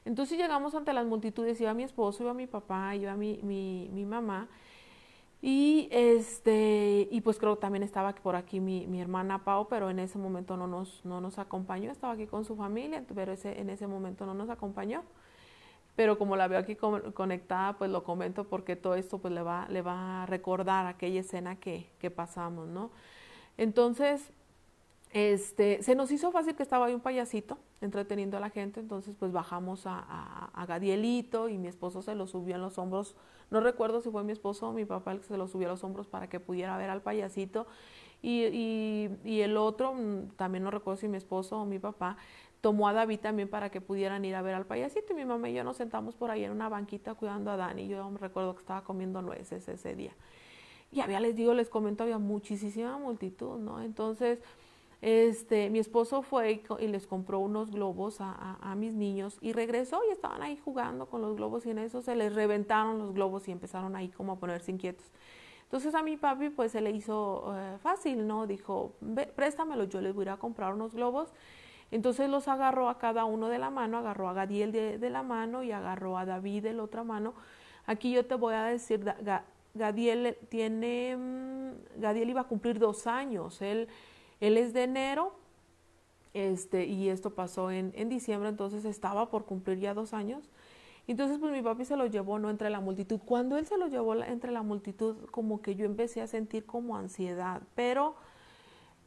Entonces llegamos ante las multitudes, iba mi esposo, iba mi papá, iba mi mamá, y pues creo que también estaba por aquí mi hermana Pau, pero en ese momento no nos acompañó, estaba aquí con su familia, pero en ese momento no nos acompañó. pero como la veo aquí conectada, pues lo comento porque todo esto pues le va a recordar aquella escena que pasamos, ¿no? Entonces, se nos hizo fácil que estaba ahí un payasito entreteniendo a la gente, entonces pues bajamos a Gadielito y mi esposo se lo subió en los hombros. No recuerdo si fue mi esposo o mi papá el que se lo subió a los hombros para que pudiera ver al payasito. Y el otro, también no recuerdo si mi esposo o mi papá, tomó a David también para que pudieran ir a ver al payasito. Y mi mamá y yo nos sentamos por ahí en una banquita cuidando a Dani. Yo me recuerdo que estaba comiendo nueces ese día. Y había, les comento, había muchísima multitud, ¿no? Entonces, mi esposo fue y les compró unos globos a mis niños y regresó y estaban ahí jugando con los globos y en eso se les reventaron los globos y empezaron ahí como a ponerse inquietos. Entonces a mi papi pues se le hizo fácil, ¿no? Dijo, préstamelos, yo les voy a ir a comprar unos globos. Entonces los agarró a cada uno de la mano, agarró a Gadiel de la mano y agarró a David de la otra mano. Aquí yo te voy a decir, Gadiel Gadiel iba a cumplir 2 años, él es de enero, y esto pasó en diciembre, entonces estaba por cumplir ya 2 años. Entonces pues mi papi se lo llevó, no, entre la multitud. Cuando él se lo llevó entre la multitud, como que yo empecé a sentir como ansiedad, pero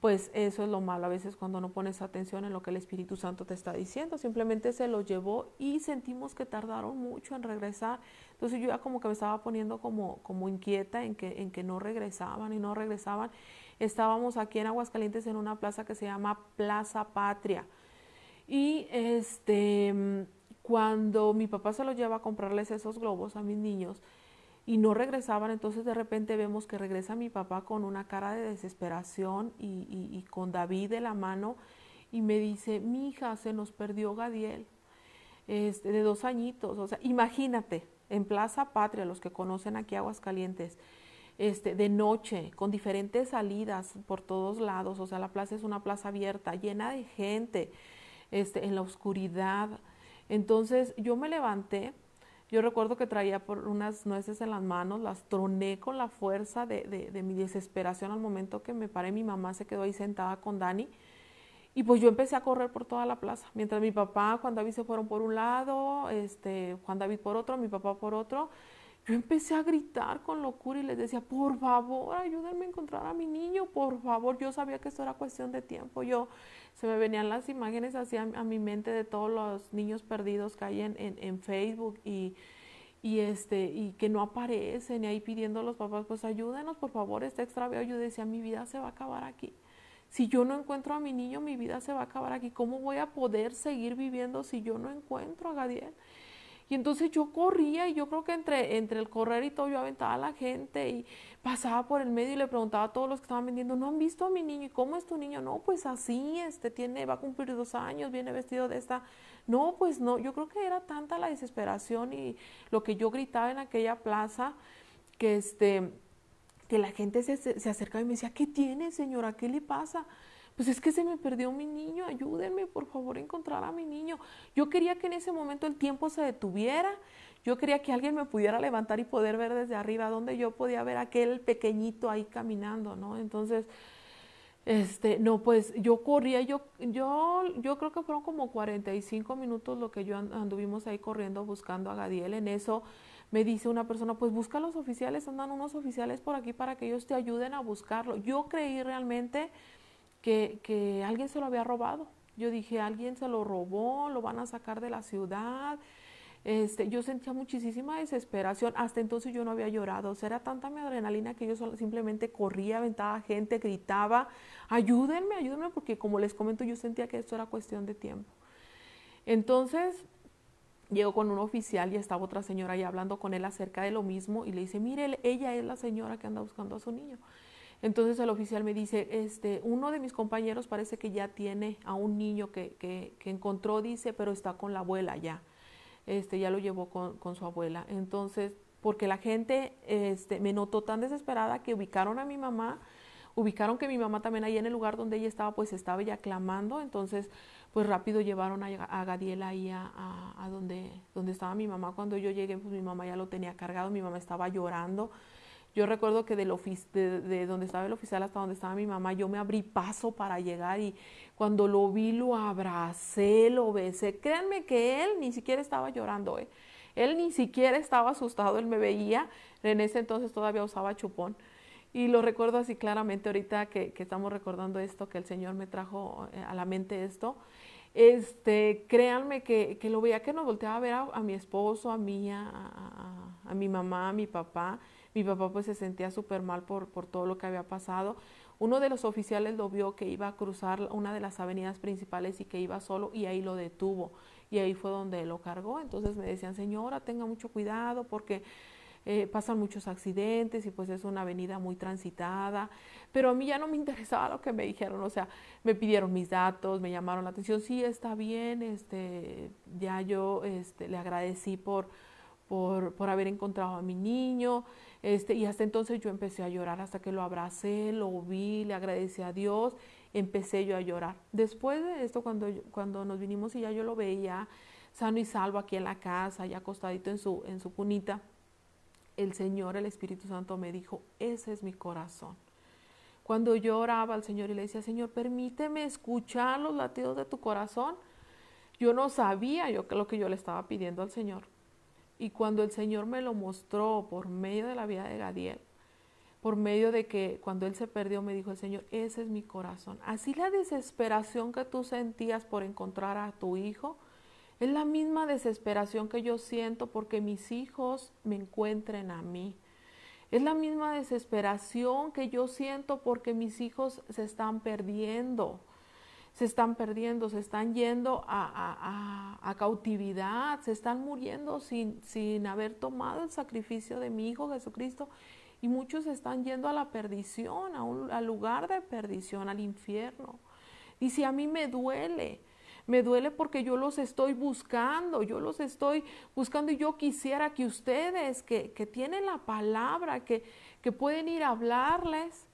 pues eso es lo malo a veces cuando no pones atención en lo que el Espíritu Santo te está diciendo. Simplemente se lo llevó y sentimos que tardaron mucho en regresar. Entonces yo ya como que me estaba poniendo como inquieta en que no regresaban y no regresaban. Estábamos aquí en Aguascalientes en una plaza que se llama Plaza Patria. Y cuando mi papá se los lleva a comprarles esos globos a mis niños y no regresaban, entonces de repente vemos que regresa mi papá con una cara de desesperación y con David de la mano y me dice, mi hija, se nos perdió Gadiel, de 2 añitos. O sea, imagínate, en Plaza Patria, los que conocen aquí Aguascalientes, de noche, con diferentes salidas por todos lados, o sea, la plaza es una plaza abierta, llena de gente, en la oscuridad. Entonces yo me levanté, yo recuerdo que traía por unas nueces en las manos, las troné con la fuerza de mi desesperación al momento que me paré. Mi mamá se quedó ahí sentada con Dani y pues yo empecé a correr por toda la plaza, mientras mi papá, Juan David se fueron por un lado, Juan David por otro, mi papá por otro. Yo empecé a gritar con locura y les decía, por favor, ayúdenme a encontrar a mi niño, por favor. Yo sabía que esto era cuestión de tiempo. Se me venían las imágenes hacia a mi mente de todos los niños perdidos que hay en Facebook y que no aparecen y ahí pidiendo a los papás, pues ayúdenos, por favor, está extraviado. Yo decía, mi vida se va a acabar aquí. Si yo no encuentro a mi niño, mi vida se va a acabar aquí. ¿Cómo voy a poder seguir viviendo si yo no encuentro a Gadiel? Y entonces yo corría y yo creo que entre el correr y todo yo aventaba a la gente y pasaba por el medio y le preguntaba a todos los que estaban vendiendo, ¿no han visto a mi niño? ¿Y cómo es tu niño? No, pues así, va a cumplir 2 años, viene vestido de esta. No, pues no, yo creo que era tanta la desesperación y lo que yo gritaba en aquella plaza que que la gente se acercaba y me decía, ¿qué tiene, señora? ¿Qué le pasa? Pues es que se me perdió mi niño, ayúdenme por favor a encontrar a mi niño. Yo quería que en ese momento el tiempo se detuviera, yo quería que alguien me pudiera levantar y poder ver desde arriba donde yo podía ver a aquel pequeñito ahí caminando, ¿no? Entonces, no, pues yo corría, yo creo que fueron como 45 minutos lo que yo anduvimos ahí corriendo buscando a Gadiel. En eso me dice una persona, pues busca a los oficiales, andan unos oficiales por aquí para que ellos te ayuden a buscarlo. Yo creí realmente que alguien se lo había robado. Yo dije, alguien se lo robó, lo van a sacar de la ciudad. Yo sentía muchísima desesperación. Hasta entonces yo no había llorado. O sea, era tanta mi adrenalina que yo simplemente corría, aventaba gente, gritaba, ayúdenme, ayúdenme, porque como les comento, yo sentía que esto era cuestión de tiempo. Entonces, llegó con un oficial y estaba otra señora ahí hablando con él acerca de lo mismo y le dice, mire, ella es la señora que anda buscando a su niño. Entonces el oficial me dice, uno de mis compañeros parece que ya tiene a un niño que encontró, dice, pero está con la abuela ya. Ya lo llevó con su abuela. Entonces, porque la gente me notó tan desesperada que ubicaron a mi mamá, ubicaron que mi mamá también ahí en el lugar donde ella estaba, pues estaba ya clamando. Entonces, pues rápido llevaron a Gadiel ahí a donde estaba mi mamá. Cuando yo llegué, pues mi mamá ya lo tenía cargado, mi mamá estaba llorando. Yo recuerdo que de donde estaba el oficial hasta donde estaba mi mamá, yo me abrí paso para llegar y cuando lo vi lo abracé, lo besé. Créanme que él ni siquiera estaba llorando, Él ni siquiera estaba asustado, él me veía, en ese entonces todavía usaba chupón. Y lo recuerdo así claramente ahorita que estamos recordando esto, que el Señor me trajo a la mente esto. Créanme que lo veía que nos volteaba a ver a mi esposo, a mí, a mi mamá, a mi papá. Mi papá pues se sentía súper mal por todo lo que había pasado. Uno de los oficiales lo vio que iba a cruzar una de las avenidas principales y que iba solo y ahí lo detuvo. Y ahí fue donde lo cargó. Entonces me decían, señora, tenga mucho cuidado porque pasan muchos accidentes y pues es una avenida muy transitada, pero a mí ya no me interesaba lo que me dijeron, o sea, me pidieron mis datos, me llamaron la atención, sí, está bien, ya yo le agradecí por haber encontrado a mi niño, y hasta entonces yo empecé a llorar, hasta que lo abracé, lo vi, le agradecí a Dios, empecé yo a llorar. Después de esto, cuando nos vinimos y ya yo lo veía sano y salvo aquí en la casa, ya acostadito en su cunita, el Señor, el Espíritu Santo me dijo, ese es mi corazón. Cuando yo oraba al Señor y le decía, Señor, permíteme escuchar los latidos de tu corazón, yo no sabía lo que yo le estaba pidiendo al Señor. Y cuando el Señor me lo mostró por medio de la vida de Gadiel, por medio de que cuando él se perdió me dijo el Señor, ese es mi corazón. Así la desesperación que tú sentías por encontrar a tu hijo, es la misma desesperación que yo siento porque mis hijos me encuentren a mí. Es la misma desesperación que yo siento porque mis hijos se están perdiendo, se están yendo a cautividad, se están muriendo sin haber tomado el sacrificio de mi Hijo Jesucristo. Y muchos están yendo a la perdición, al lugar de perdición, al infierno. Y si a mí me duele porque yo los estoy buscando y yo quisiera que ustedes que tienen la palabra, que pueden ir a hablarles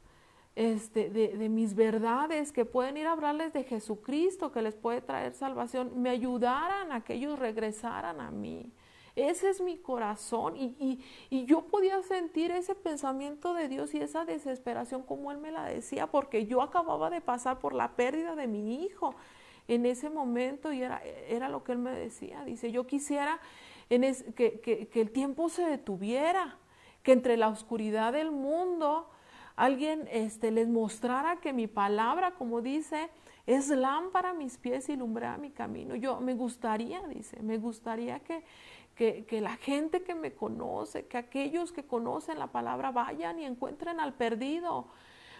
de mis verdades, que pueden ir a hablarles de Jesucristo, que les puede traer salvación, me ayudaran a que ellos regresaran a mí. Ese es mi corazón y yo podía sentir ese pensamiento de Dios y esa desesperación como Él me la decía, porque yo acababa de pasar por la pérdida de mi hijo en ese momento y era lo que Él me decía. Dice, yo quisiera que el tiempo se detuviera, que entre la oscuridad del mundo alguien les mostrara que mi palabra, como dice, es lámpara a mis pies y lumbrera mi camino. Me gustaría que la gente que me conoce, que aquellos que conocen la palabra vayan y encuentren al perdido,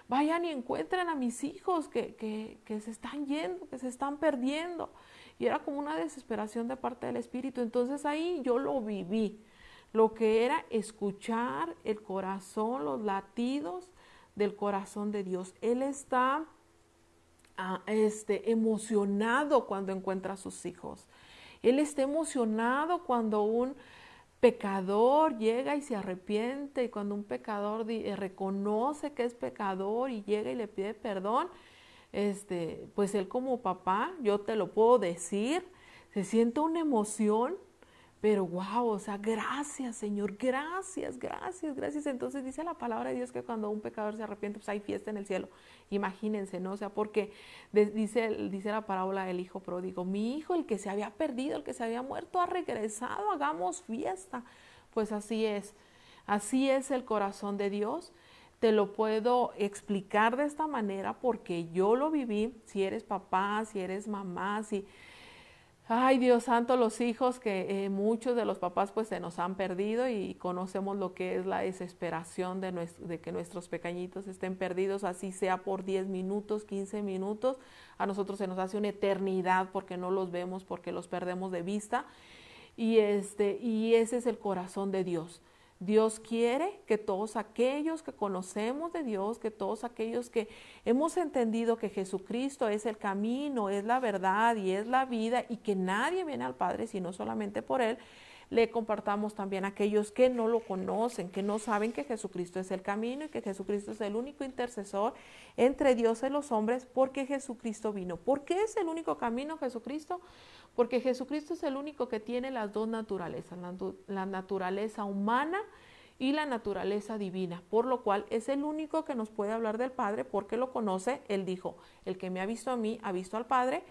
vayan y encuentren a mis hijos que se están yendo, que se están perdiendo. Y era como una desesperación de parte del Espíritu. Entonces ahí yo lo viví, lo que era escuchar el corazón, los latidos del corazón de Dios. Él está emocionado cuando encuentra a sus hijos. Él está emocionado cuando un pecador llega y se arrepiente, y cuando un pecador reconoce que es pecador y llega y le pide perdón, pues él como papá, yo te lo puedo decir, se siente una emoción, pero wow, o sea, gracias Señor, gracias, gracias, gracias. Entonces dice la palabra de Dios que cuando un pecador se arrepiente, pues hay fiesta en el cielo. Imagínense, ¿no? O sea, porque dice la parábola del hijo pródigo, mi hijo, el que se había perdido, el que se había muerto, ha regresado, hagamos fiesta. Pues así es el corazón de Dios. Te lo puedo explicar de esta manera porque yo lo viví. Si eres papá, si eres mamá, ay, Dios santo, los hijos que muchos de los papás pues se nos han perdido y conocemos lo que es la desesperación de que nuestros pequeñitos estén perdidos, así sea por 10 minutos, 15 minutos. A nosotros se nos hace una eternidad porque no los vemos, porque los perdemos de vista. Y ese es el corazón de Dios. Dios quiere que todos aquellos que conocemos de Dios, que todos aquellos que hemos entendido que Jesucristo es el camino, es la verdad y es la vida y que nadie viene al Padre sino solamente por Él, le compartamos también a aquellos que no lo conocen, que no saben que Jesucristo es el camino y que Jesucristo es el único intercesor entre Dios y los hombres, porque Jesucristo vino. ¿Por qué es el único camino Jesucristo? Porque Jesucristo es el único que tiene las dos naturalezas, la naturaleza humana y la naturaleza divina, por lo cual es el único que nos puede hablar del Padre porque lo conoce. Él dijo, el que me ha visto a mí, ha visto al Padre,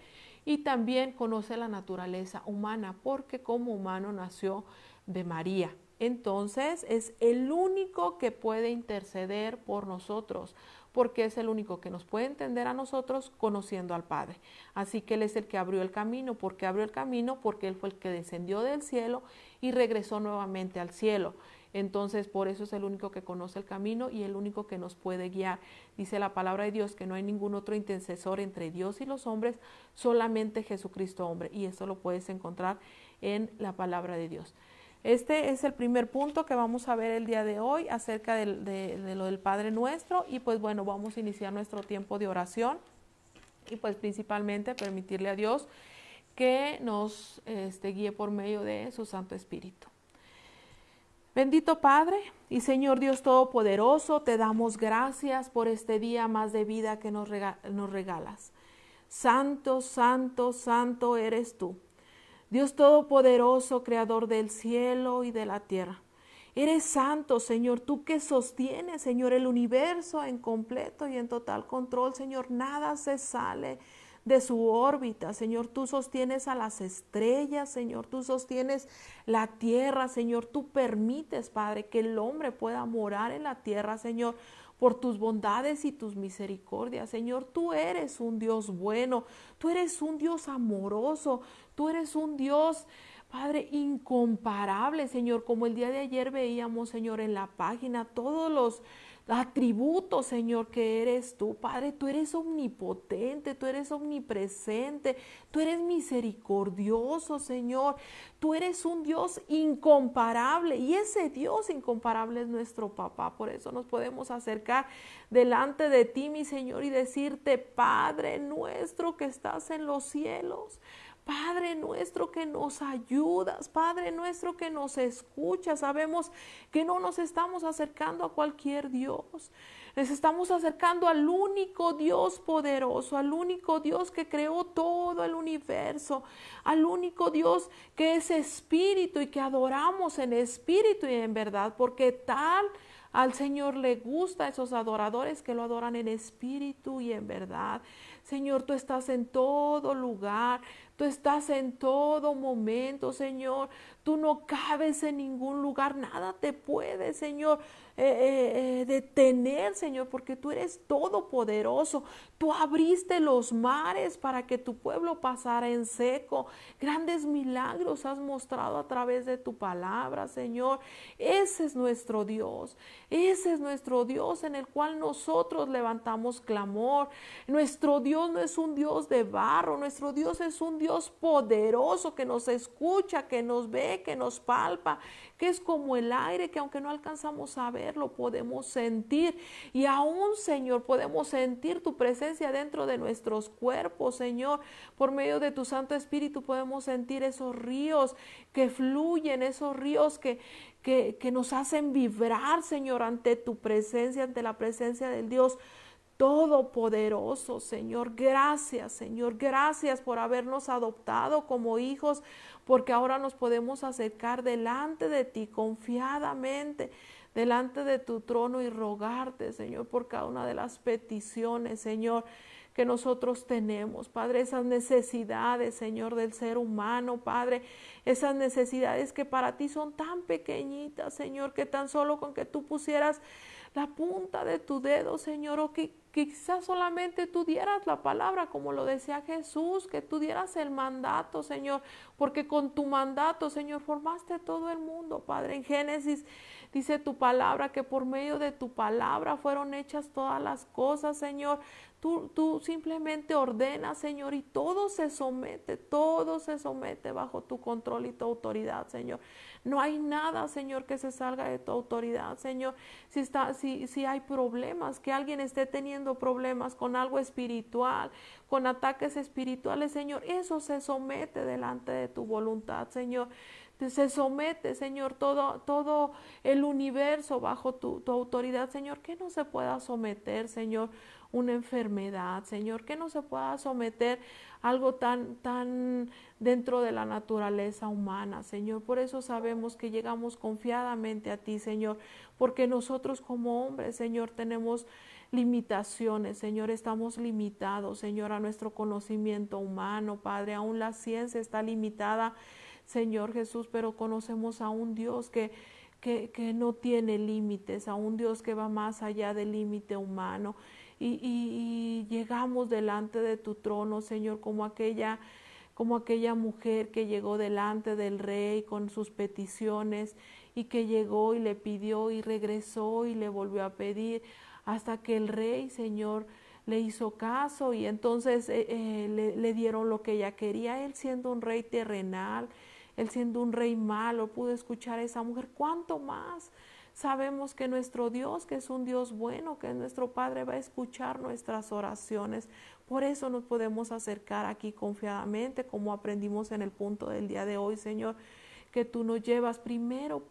y también conoce la naturaleza humana porque como humano nació de María. Entonces es el único que puede interceder por nosotros, porque es el único que nos puede entender a nosotros conociendo al Padre. Así que Él es el que abrió el camino. ¿Por qué abrió el camino? Porque Él fue el que descendió del cielo y regresó nuevamente al cielo. Entonces, por eso es el único que conoce el camino y el único que nos puede guiar. Dice la palabra de Dios que no hay ningún otro intercesor entre Dios y los hombres, solamente Jesucristo hombre. Y eso lo puedes encontrar en la palabra de Dios. Este es el primer punto que vamos a ver el día de hoy acerca de lo del Padre Nuestro. Y pues bueno, vamos a iniciar nuestro tiempo de oración y pues principalmente permitirle a Dios que nos guíe por medio de su Santo Espíritu. Bendito Padre y Señor Dios Todopoderoso, te damos gracias por este día más de vida que nos regalas. Santo, santo, santo eres tú. Dios Todopoderoso, Creador del cielo y de la tierra. Eres santo, Señor, tú que sostienes, Señor, el universo en completo y en total control, Señor, nada se sale de su órbita, Señor, tú sostienes a las estrellas, Señor, tú sostienes la tierra, Señor, tú permites, Padre, que el hombre pueda morar en la tierra, Señor, por tus bondades y tus misericordias, Señor, tú eres un Dios bueno, tú eres un Dios amoroso, tú eres un Dios, Padre, incomparable, Señor, como el día de ayer veíamos, Señor, en la página, todos los atributos, Señor, que eres tú, Padre, tú eres omnipotente, tú eres omnipresente, tú eres misericordioso, Señor, tú eres un Dios incomparable y ese Dios incomparable es nuestro papá, por eso nos podemos acercar delante de ti, mi Señor, y decirte, Padre nuestro que estás en los cielos, Padre nuestro que nos ayudas, Padre nuestro que nos escuchas, sabemos que no nos estamos acercando a cualquier Dios, nos estamos acercando al único Dios poderoso, al único Dios que creó todo el universo, al único Dios que es espíritu y que adoramos en espíritu y en verdad, porque tal al Señor le gusta esos adoradores que lo adoran en espíritu y en verdad. Señor, tú estás en todo lugar, tú estás en todo momento, Señor. Tú no cabes en ningún lugar, nada te puede, Señor, detener, Señor, porque tú eres todopoderoso. Tú abriste los mares para que tu pueblo pasara en seco. Grandes milagros has mostrado a través de tu palabra, Señor. Ese es nuestro Dios. Ese es nuestro Dios en el cual nosotros levantamos clamor. Nuestro Dios no es un Dios de barro, nuestro Dios es un Dios poderoso que nos escucha, que nos ve, que nos palpa, que es como el aire que aunque no alcanzamos a verlo, podemos sentir. Y aún, Señor, podemos sentir tu presencia dentro de nuestros cuerpos, Señor. Por medio de tu Santo Espíritu podemos sentir esos ríos que fluyen, esos ríos que nos hacen vibrar, Señor, ante tu presencia, ante la presencia del Dios Todopoderoso, Señor. Gracias, Señor. Gracias por habernos adoptado como hijos, porque ahora nos podemos acercar delante de ti confiadamente, delante de tu trono y rogarte, Señor, por cada una de las peticiones, Señor, que nosotros tenemos, Padre, esas necesidades, Señor, del ser humano, Padre, esas necesidades que para ti son tan pequeñitas, Señor, que tan solo con que tú pusieras la punta de tu dedo, Señor, o que quizás solamente tú dieras la palabra, como lo decía Jesús, que tú dieras el mandato, Señor, porque con tu mandato, Señor, formaste todo el mundo, Padre. En Génesis dice tu palabra que por medio de tu palabra fueron hechas todas las cosas, Señor. Tú simplemente ordenas, Señor, y todo se somete bajo tu control y tu autoridad, Señor. No hay nada, Señor, que se salga de tu autoridad, Señor. Si hay problemas, que alguien esté teniendo problemas con algo espiritual, con ataques espirituales, Señor, eso se somete delante de tu voluntad, Señor. Se somete, Señor, todo el universo bajo tu autoridad, Señor, que no se pueda someter, Señor, una enfermedad, Señor, que no se pueda someter algo tan dentro de la naturaleza humana, Señor. Por eso sabemos que llegamos confiadamente a ti, Señor, porque nosotros como hombres, Señor, tenemos limitaciones, Señor, estamos limitados, Señor, a nuestro conocimiento humano, Padre, aún la ciencia está limitada, Señor Jesús, pero conocemos a un Dios que no tiene límites, a un Dios que va más allá del límite humano. Y llegamos delante de tu trono, Señor, como aquella mujer que llegó delante del rey con sus peticiones y que llegó y le pidió y regresó y le volvió a pedir hasta que el rey, Señor, le hizo caso y entonces le dieron lo que ella quería. Él siendo un rey terrenal, él siendo un rey malo, pudo escuchar a esa mujer. ¿Cuánto más? Sabemos que nuestro Dios, que es un Dios bueno, que nuestro Padre va a escuchar nuestras oraciones. Por eso nos podemos acercar aquí confiadamente, como aprendimos en el punto del día de hoy, Señor, que tú nos llevas primero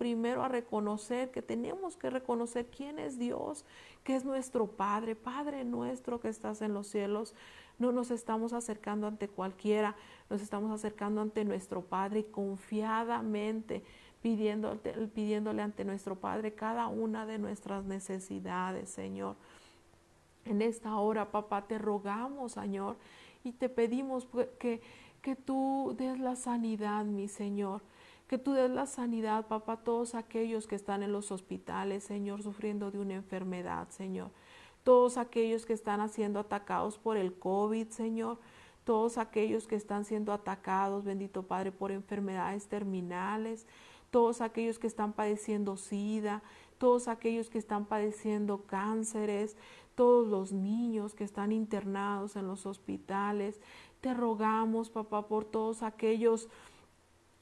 a reconocer, que tenemos que reconocer quién es Dios, que es nuestro Padre, Padre nuestro que estás en los cielos. No nos estamos acercando ante cualquiera, nos estamos acercando ante nuestro Padre y confiadamente pidiéndole ante nuestro Padre cada una de nuestras necesidades, Señor. En esta hora, papá, te rogamos, Señor, y te pedimos que tú des la sanidad, mi Señor, que tú des la sanidad, papá, a todos aquellos que están en los hospitales, Señor, sufriendo de una enfermedad, Señor. Todos aquellos que están siendo atacados por el COVID, Señor. Todos aquellos que están siendo atacados, bendito Padre, por enfermedades terminales. Todos aquellos que están padeciendo SIDA. Todos aquellos que están padeciendo cánceres. Todos los niños que están internados en los hospitales. Te rogamos, papá, por todos aquellos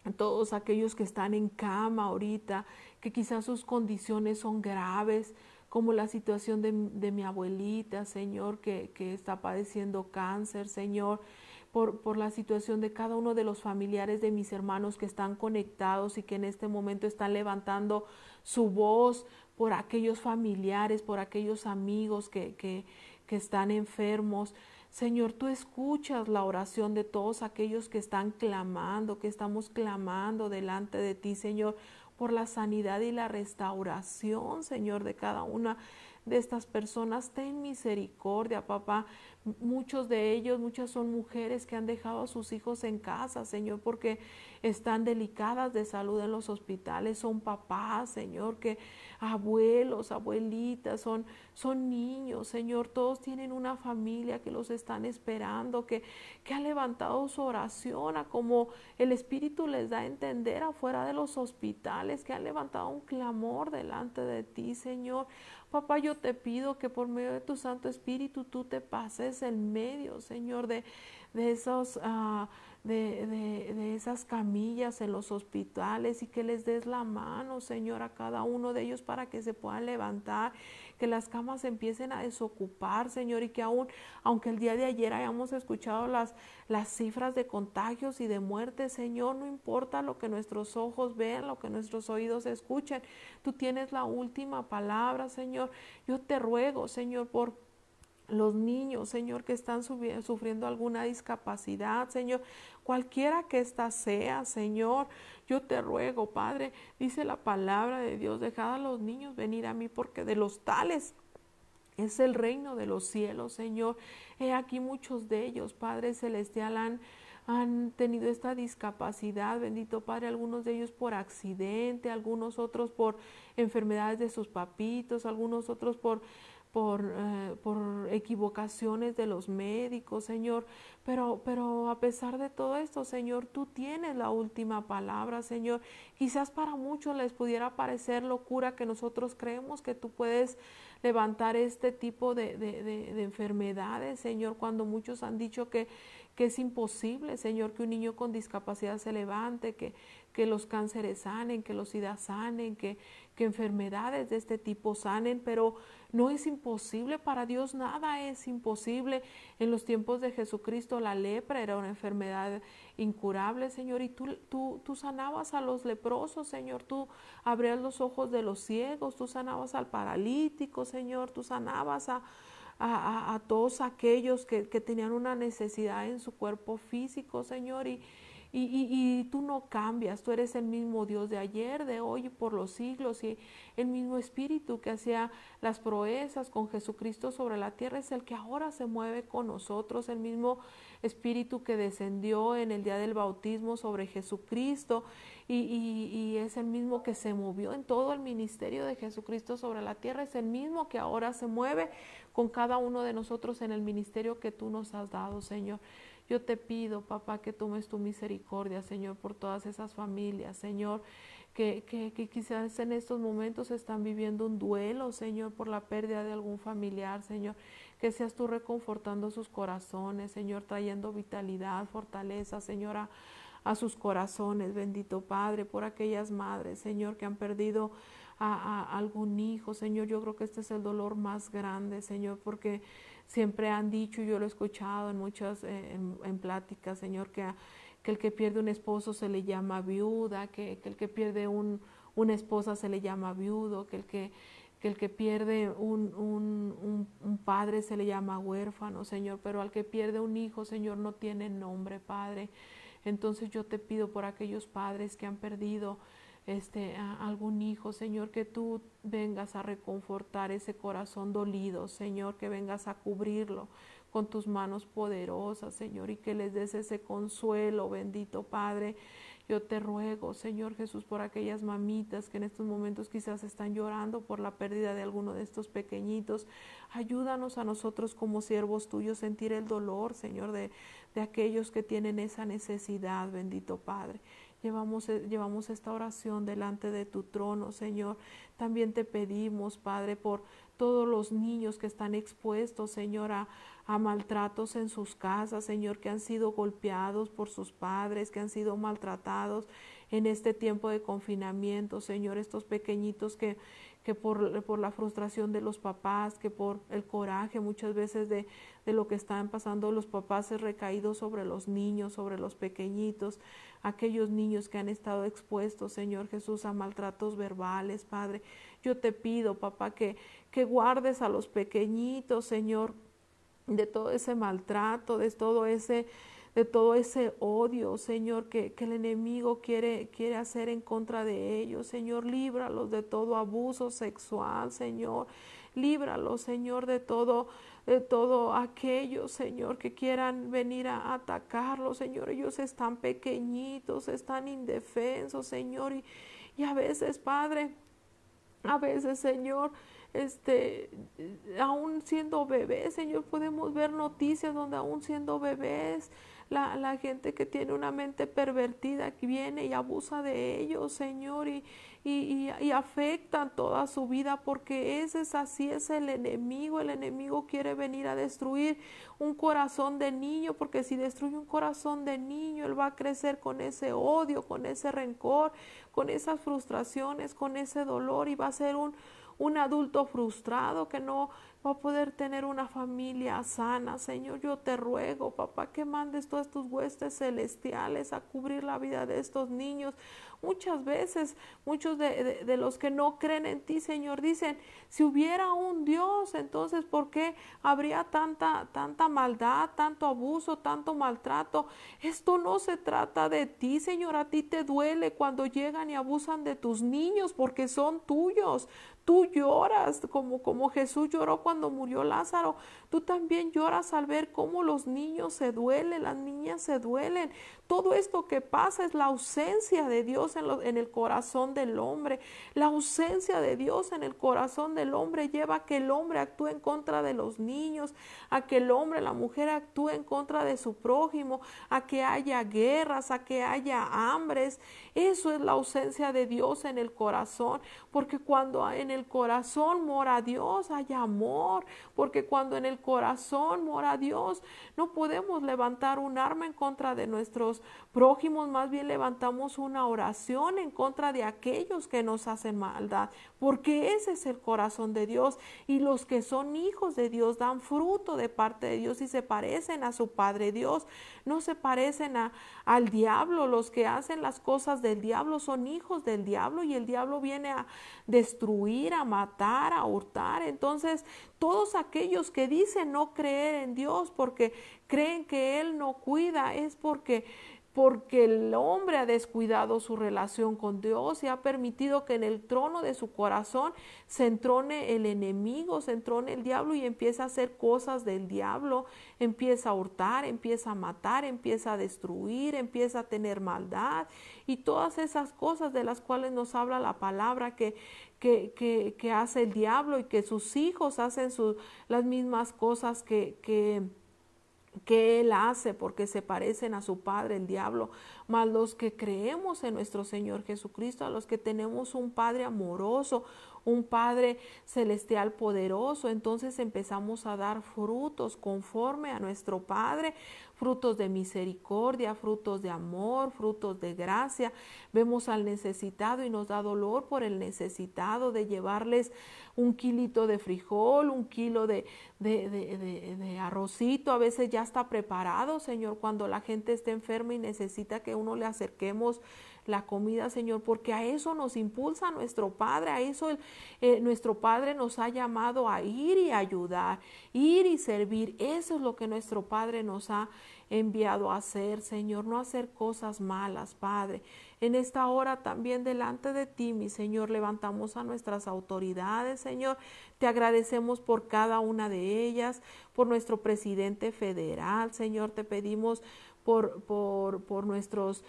que están en cama ahorita, que quizás sus condiciones son graves, como la situación de mi abuelita, Señor, que está padeciendo cáncer, Señor, por la situación de cada uno de los familiares de mis hermanos que están conectados y que en este momento están levantando su voz por aquellos familiares, por aquellos amigos que están enfermos. Señor, tú escuchas la oración de todos aquellos que están clamando, que estamos clamando delante de ti, Señor, por la sanidad y la restauración, Señor, de cada una de estas personas. Ten misericordia, papá. Muchos de ellos, muchas son mujeres que han dejado a sus hijos en casa, Señor, porque están delicadas de salud en los hospitales. Son papás, Señor, que abuelos, abuelitas, son niños, Señor. Todos tienen una familia que los están esperando, que ha levantado su oración a como el Espíritu les da a entender afuera de los hospitales, que han levantado un clamor delante de ti, Señor. Papá, yo te pido que por medio de tu Santo Espíritu tú te pases en medio, Señor, de esos de esas camillas en los hospitales y que les des la mano, Señor, a cada uno de ellos para que se puedan levantar, que las camas empiecen a desocupar, Señor, y que aunque el día de ayer hayamos escuchado las cifras de contagios y de muertes, Señor, no importa lo que nuestros ojos vean, lo que nuestros oídos escuchen, tú tienes la última palabra, Señor. Yo te ruego, Señor, por los niños, Señor, que están sufriendo alguna discapacidad, Señor, cualquiera que ésta sea, Señor, yo te ruego, Padre, dice la palabra de Dios, dejad a los niños venir a mí, porque de los tales es el reino de los cielos, Señor. He aquí muchos de ellos, Padre Celestial, han tenido esta discapacidad, bendito Padre, algunos de ellos por accidente, algunos otros por enfermedades de sus papitos, algunos otros por equivocaciones de los médicos, Señor, pero a pesar de todo esto, Señor, tú tienes la última palabra, Señor. Quizás para muchos les pudiera parecer locura que nosotros creemos que tú puedes levantar este tipo de enfermedades, Señor, cuando muchos han dicho que es imposible, Señor, que un niño con discapacidad se levante, que los cánceres sanen, que los SIDA sanen, que enfermedades de este tipo sanen, pero no es imposible para Dios, nada es imposible. En los tiempos de Jesucristo la lepra era una enfermedad incurable, Señor, y tú sanabas a los leprosos, Señor, tú abrías los ojos de los ciegos, tú sanabas al paralítico, Señor, tú sanabas a todos aquellos que tenían una necesidad en su cuerpo físico, Señor, y y tú no cambias, tú eres el mismo Dios de ayer, de hoy y por los siglos, y el mismo Espíritu que hacía las proezas con Jesucristo sobre la tierra es el que ahora se mueve con nosotros, el mismo Espíritu que descendió en el día del bautismo sobre Jesucristo y es el mismo que se movió en todo el ministerio de Jesucristo sobre la tierra, es el mismo que ahora se mueve con cada uno de nosotros en el ministerio que tú nos has dado, Señor. Yo te pido, papá, que tomes tu misericordia, Señor, por todas esas familias, Señor, que quizás en estos momentos están viviendo un duelo, Señor, por la pérdida de algún familiar, Señor. Que seas tú reconfortando sus corazones, Señor, trayendo vitalidad, fortaleza, Señor, a sus corazones, bendito Padre, por aquellas madres, Señor, que han perdido a algún hijo, Señor. Yo creo que este es el dolor más grande, Señor, porque siempre han dicho, y yo lo he escuchado en muchas en pláticas, Señor, que el que pierde un esposo se le llama viuda, que el que pierde una esposa se le llama viudo, que el que pierde un padre se le llama huérfano, Señor, pero al que pierde un hijo, Señor, no tiene nombre, Padre. Entonces yo te pido por aquellos padres que han perdido a algún hijo, Señor, que tú vengas a reconfortar ese corazón dolido, Señor, que vengas a cubrirlo con tus manos poderosas, Señor, y que les des ese consuelo, bendito Padre. Yo te ruego, Señor Jesús, por aquellas mamitas que en estos momentos quizás están llorando por la pérdida de alguno de estos pequeñitos. Ayúdanos a nosotros como siervos tuyos sentir el dolor, Señor, de aquellos que tienen esa necesidad, bendito Padre. Llevamos esta oración delante de tu trono, Señor. También te pedimos, Padre, por todos los niños que están expuestos, Señor, a maltratos en sus casas, Señor, que han sido golpeados por sus padres, que han sido maltratados en este tiempo de confinamiento, Señor, estos pequeñitos que por la frustración de los papás, que por el coraje muchas veces de lo que están pasando los papás es recaído sobre los niños, sobre los pequeñitos, aquellos niños que han estado expuestos, Señor Jesús, a maltratos verbales, Padre. Yo te pido, papá, que guardes a los pequeñitos, Señor, de todo ese maltrato, de todo ese odio, Señor, que el enemigo quiere hacer en contra de ellos. Señor, líbralos de todo abuso sexual, Señor. Líbralos, Señor, de todo aquello, Señor, que quieran venir a atacarlos, Señor. Ellos están pequeñitos, están indefensos, Señor, y a veces, Padre, a veces, Señor, aún siendo bebés, Señor, podemos ver noticias donde aún siendo bebés, la gente que tiene una mente pervertida que viene y abusa de ellos, Señor, y afectan toda su vida, porque así es el enemigo quiere venir a destruir un corazón de niño, porque si destruye un corazón de niño, él va a crecer con ese odio, con ese rencor, con esas frustraciones, con ese dolor, y va a ser un adulto frustrado que no va a poder tener una familia sana. Señor, yo te ruego, papá, que mandes todas tus huestes celestiales a cubrir la vida de estos niños. Muchas veces, muchos de los que no creen en ti, Señor, dicen, si hubiera un Dios, entonces, ¿por qué habría tanta maldad, tanto abuso, tanto maltrato? Esto no se trata de ti, Señor. A ti te duele cuando llegan y abusan de tus niños porque son tuyos. Tú lloras como Jesús lloró cuando murió Lázaro. Tú también lloras al ver cómo los niños se duelen, las niñas se duelen. Todo esto que pasa es la ausencia de Dios en el corazón del hombre. La ausencia de Dios en el corazón del hombre lleva a que el hombre actúe en contra de los niños, a que el hombre, la mujer actúe en contra de su prójimo, a que haya guerras, a que haya hambres. Eso es la ausencia de Dios en el corazón, porque cuando en el corazón mora Dios hay amor, porque cuando en el corazón mora Dios no podemos levantar un arma en contra de nuestros prójimos, más bien levantamos una oración en contra de aquellos que nos hacen maldad, porque ese es el corazón de Dios, y los que son hijos de Dios dan fruto de parte de Dios y se parecen a su Padre Dios, no se parecen al diablo. Los que hacen las cosas del diablo son hijos del diablo, y el diablo viene a destruir, a matar, a hurtar. Entonces, todos aquellos que dicen no creer en Dios porque creen que Él no cuida, es porque porque el hombre ha descuidado su relación con Dios y ha permitido que en el trono de su corazón se entrone el enemigo, se entrone el diablo y empieza a hacer cosas del diablo, empieza a hurtar, empieza a matar, empieza a destruir, empieza a tener maldad y todas esas cosas de las cuales nos habla la palabra que hace el diablo y que sus hijos hacen las mismas cosas que él hace porque se parecen a su padre el diablo, mas los que creemos en nuestro Señor Jesucristo, a los que tenemos un Padre amoroso, un Padre celestial poderoso, entonces empezamos a dar frutos conforme a nuestro Padre, frutos de misericordia, frutos de amor, frutos de gracia. Vemos al necesitado y nos da dolor por el necesitado, de llevarles un kilito de frijol, un kilo de arrocito, a veces ya está preparado, Señor, cuando la gente está enferma y necesita que uno le acerquemos la comida, Señor, porque a eso nos impulsa nuestro Padre, a eso nuestro Padre nos ha llamado a ir y ayudar, ir y servir. Eso es lo que nuestro Padre nos ha enviado a hacer, Señor, no hacer cosas malas, Padre. En esta hora también delante de ti, mi Señor, levantamos a nuestras autoridades, Señor. Te agradecemos por cada una de ellas, por nuestro presidente federal, Señor. Te pedimos por nuestras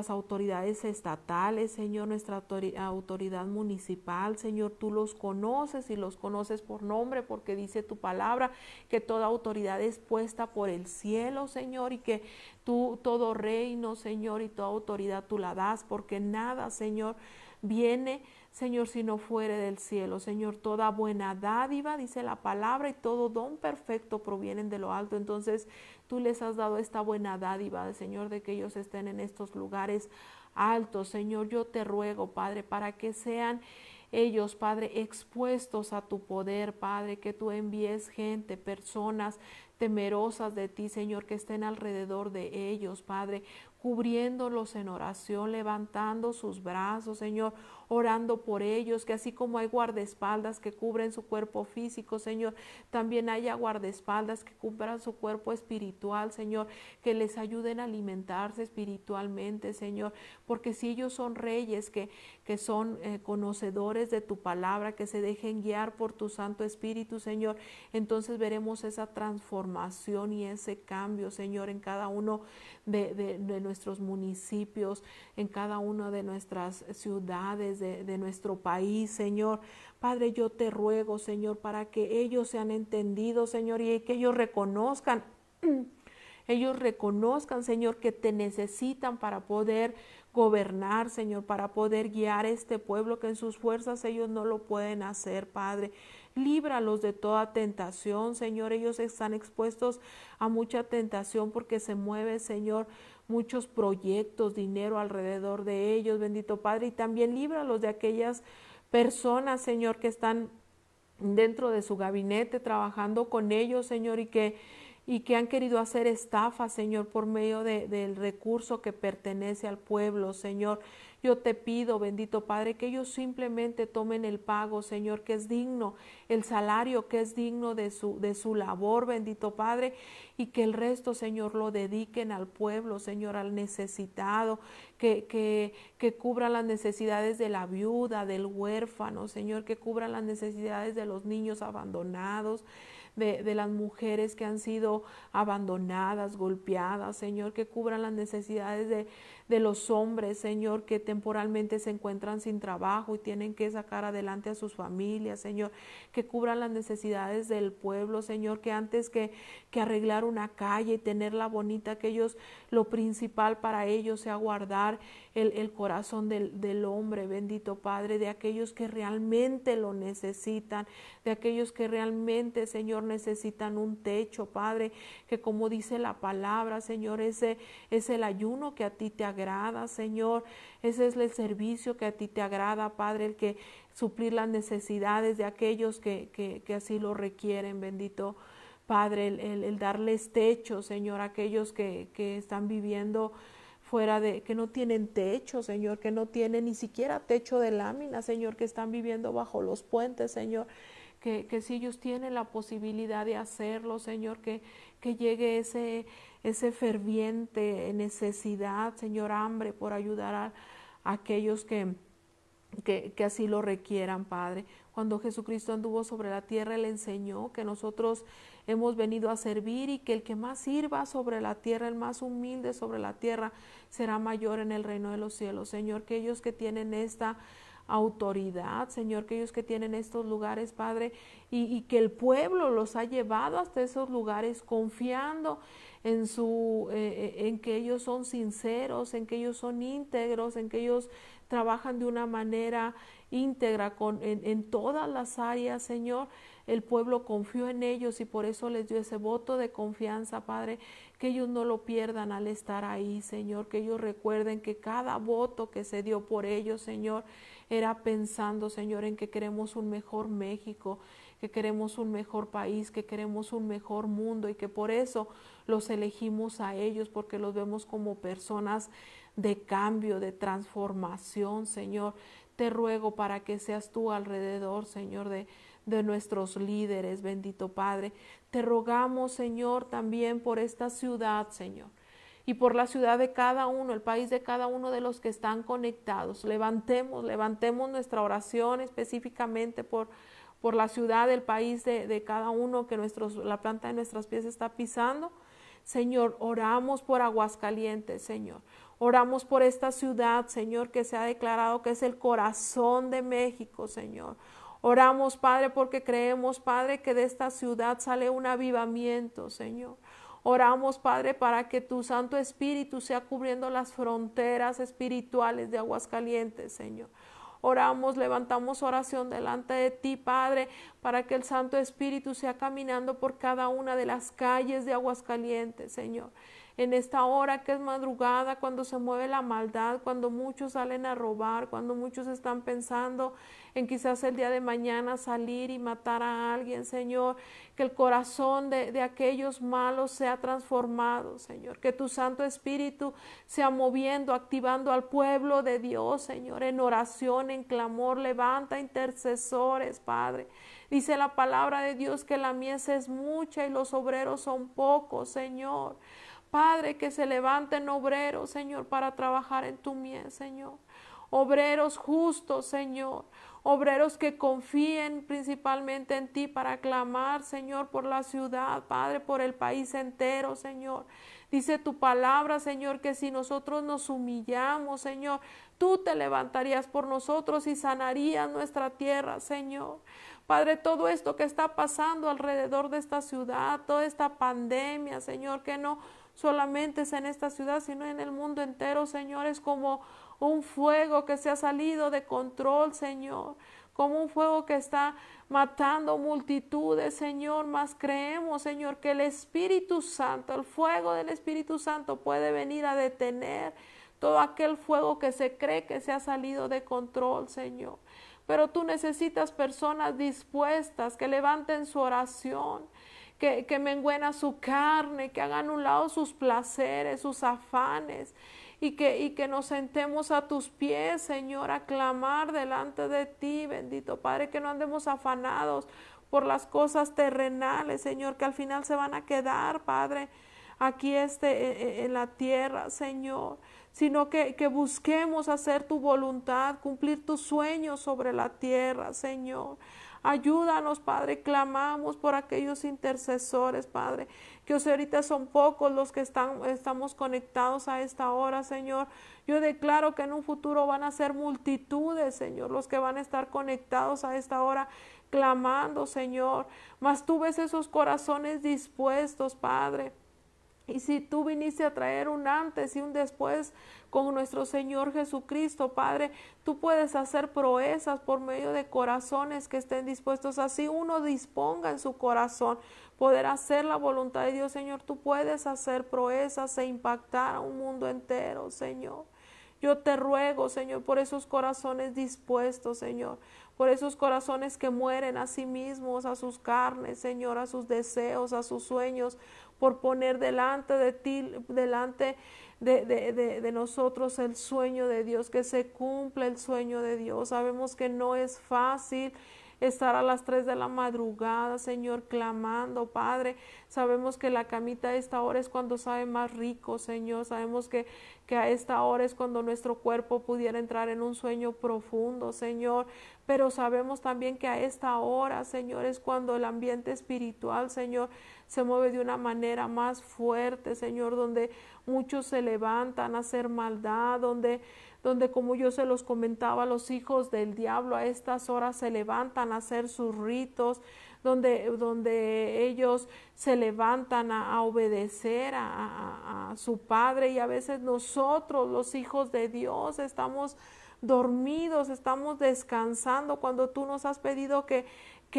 autoridades estatales, Señor, nuestra autoridad municipal, Señor, tú los conoces y los conoces por nombre, porque dice tu palabra que toda autoridad es puesta por el cielo, Señor, y que tú todo reino, Señor, y toda autoridad tú la das, porque nada, Señor, viene, Señor, si no fuere del cielo. Señor, toda buena dádiva, dice la palabra, y todo don perfecto provienen de lo alto. Entonces, tú les has dado esta buena dádiva, Señor, de que ellos estén en estos lugares altos. Señor, yo te ruego, Padre, para que sean ellos, Padre, expuestos a tu poder, Padre, que tú envíes gente, personas temerosas de ti, Señor, que estén alrededor de ellos, Padre, cubriéndolos en oración, levantando sus brazos, Señor, orando por ellos, que así como hay guardaespaldas que cubren su cuerpo físico, Señor, también haya guardaespaldas que cubran su cuerpo espiritual, Señor, que les ayuden a alimentarse espiritualmente, Señor, porque si ellos son reyes, que son conocedores de tu palabra, que se dejen guiar por tu Santo Espíritu, Señor, entonces veremos esa transformación y ese cambio, Señor, en cada uno de nuestros municipios, en cada una de nuestras ciudades, de nuestro país, Señor. Padre, yo te ruego, Señor, para que ellos sean entendidos, Señor, y que ellos reconozcan, Señor, que te necesitan para poder gobernar, Señor, para poder guiar este pueblo, que en sus fuerzas ellos no lo pueden hacer, Padre. Líbralos de toda tentación, Señor. Ellos están expuestos a mucha tentación porque se mueve, Señor, muchos proyectos, dinero alrededor de ellos, bendito Padre. Y también líbralos de aquellas personas, Señor, que están dentro de su gabinete trabajando con ellos, Señor, y que han querido hacer estafa, Señor, por medio del recurso que pertenece al pueblo, Señor. Yo te pido, bendito Padre, que ellos simplemente tomen el pago, Señor, que es digno, el salario que es digno de su labor, bendito Padre, y que el resto, Señor, lo dediquen al pueblo, Señor, al necesitado, que cubra las necesidades de la viuda, del huérfano, Señor, que cubra las necesidades de los niños abandonados, de las mujeres que han sido abandonadas, golpeadas, Señor, que cubran las necesidades de los hombres, Señor, que temporalmente se encuentran sin trabajo y tienen que sacar adelante a sus familias, Señor, que cubran las necesidades del pueblo, Señor, que antes que arreglar una calle y tenerla bonita, que ellos, lo principal para ellos sea guardar el corazón del hombre, bendito Padre, de aquellos que realmente lo necesitan, de aquellos que realmente, Señor, necesitan un techo, Padre, que como dice la palabra, Señor, ese es el ayuno que a ti te agrada, Señor, ese es el servicio que a ti te agrada, Padre, el que suplir las necesidades de aquellos que así lo requieren, bendito Padre, el darles techo, Señor, a aquellos que están viviendo fuera que no tienen techo, Señor, que no tienen ni siquiera techo de lámina, Señor, que están viviendo bajo los puentes, Señor, que si ellos tienen la posibilidad de hacerlo, Señor, que llegue ese ese ferviente necesidad, Señor, hambre por ayudar a aquellos que así lo requieran, Padre. Cuando Jesucristo anduvo sobre la tierra, Él enseñó que nosotros hemos venido a servir y que el que más sirva sobre la tierra, el más humilde sobre la tierra, será mayor en el reino de los cielos. Señor, que ellos que tienen esta autoridad, Señor, que ellos que tienen estos lugares, Padre, y que el pueblo los ha llevado hasta esos lugares confiando en que ellos son sinceros, en que ellos son íntegros, en que ellos trabajan de una manera íntegra en todas las áreas, Señor. El pueblo confió en ellos y por eso les dio ese voto de confianza, Padre, que ellos no lo pierdan al estar ahí, Señor, que ellos recuerden que cada voto que se dio por ellos, Señor, era pensando, Señor, en que queremos un mejor México, que queremos un mejor país, que queremos un mejor mundo y que por eso los elegimos a ellos, porque los vemos como personas de cambio, de transformación, Señor. Te ruego para que seas tú alrededor, Señor, de nuestros líderes, bendito Padre. Te rogamos, Señor, también por esta ciudad, Señor, y por la ciudad de cada uno, el país de cada uno de los que están conectados. Levantemos nuestra oración específicamente por la ciudad, el país de cada uno que la planta de nuestros pies está pisando. Señor, oramos por Aguascalientes, Señor. Oramos por esta ciudad, Señor, que se ha declarado que es el corazón de México, Señor. Oramos, Padre, porque creemos, Padre, que de esta ciudad sale un avivamiento, Señor. Oramos, Padre, para que tu Santo Espíritu sea cubriendo las fronteras espirituales de Aguascalientes, Señor. Oramos, levantamos oración delante de ti, Padre, para que el Santo Espíritu sea caminando por cada una de las calles de Aguascalientes, Señor. En esta hora que es madrugada, cuando se mueve la maldad, cuando muchos salen a robar, cuando muchos están pensando en quizás el día de mañana salir y matar a alguien, Señor, que el corazón de aquellos malos sea transformado, Señor, que tu Santo Espíritu sea moviendo, activando al pueblo de Dios, Señor, en oración, en clamor. Levanta intercesores, Padre. Dice la palabra de Dios que la mies es mucha y los obreros son pocos, Señor. Padre, que se levanten obreros, Señor, para trabajar en tu mies, Señor. Obreros justos, Señor. Obreros que confíen principalmente en ti para clamar, Señor, por la ciudad, Padre, por el país entero, Señor. Dice tu palabra, Señor, que si nosotros nos humillamos, Señor, tú te levantarías por nosotros y sanarías nuestra tierra, Señor. Padre, todo esto que está pasando alrededor de esta ciudad, toda esta pandemia, Señor, que no solamente es en esta ciudad, sino en el mundo entero, Señor, es como un fuego que se ha salido de control, Señor, como un fuego que está matando multitudes, Señor, mas creemos, Señor, que el Espíritu Santo, el fuego del Espíritu Santo puede venir a detener todo aquel fuego que se cree que se ha salido de control, Señor. Pero tú necesitas personas dispuestas que levanten su oración, que mengüen su carne, que hagan a un lado sus placeres, sus afanes, y que nos sentemos a tus pies, Señor, a clamar delante de ti, bendito Padre, que no andemos afanados por las cosas terrenales, Señor, que al final se van a quedar, Padre, aquí en la tierra, Señor, sino que busquemos hacer tu voluntad, cumplir tus sueños sobre la tierra, Señor. Ayúdanos, Padre, clamamos por aquellos intercesores, Padre, que ahorita son pocos los que estamos conectados a esta hora, Señor. Yo declaro que en un futuro van a ser multitudes, Señor, los que van a estar conectados a esta hora, clamando, Señor. Mas tú ves esos corazones dispuestos, Padre. Y si tú viniste a traer un antes y un después con nuestro Señor Jesucristo, Padre, tú puedes hacer proezas por medio de corazones que estén dispuestos. Así uno disponga en su corazón poder hacer la voluntad de Dios, Señor. Tú puedes hacer proezas e impactar a un mundo entero, Señor. Yo te ruego, Señor, por esos corazones dispuestos, Señor, por esos corazones que mueren a sí mismos, a sus carnes, Señor, a sus deseos, a sus sueños, por poner delante de ti, delante de nosotros el sueño de Dios, que se cumpla el sueño de Dios. Sabemos que no es fácil estar a las 3 de la madrugada, Señor, clamando, Padre. Sabemos que la camita a esta hora es cuando sabe más rico, Señor. Sabemos que a esta hora es cuando nuestro cuerpo pudiera entrar en un sueño profundo, Señor. Pero sabemos también que a esta hora, Señor, es cuando el ambiente espiritual, Señor, se mueve de una manera más fuerte, Señor, donde muchos se levantan a hacer maldad, donde como yo se los comentaba, los hijos del diablo a estas horas se levantan a hacer sus ritos, donde ellos se levantan a obedecer a su Padre, y a veces nosotros, los hijos de Dios, estamos dormidos, estamos descansando cuando tú nos has pedido que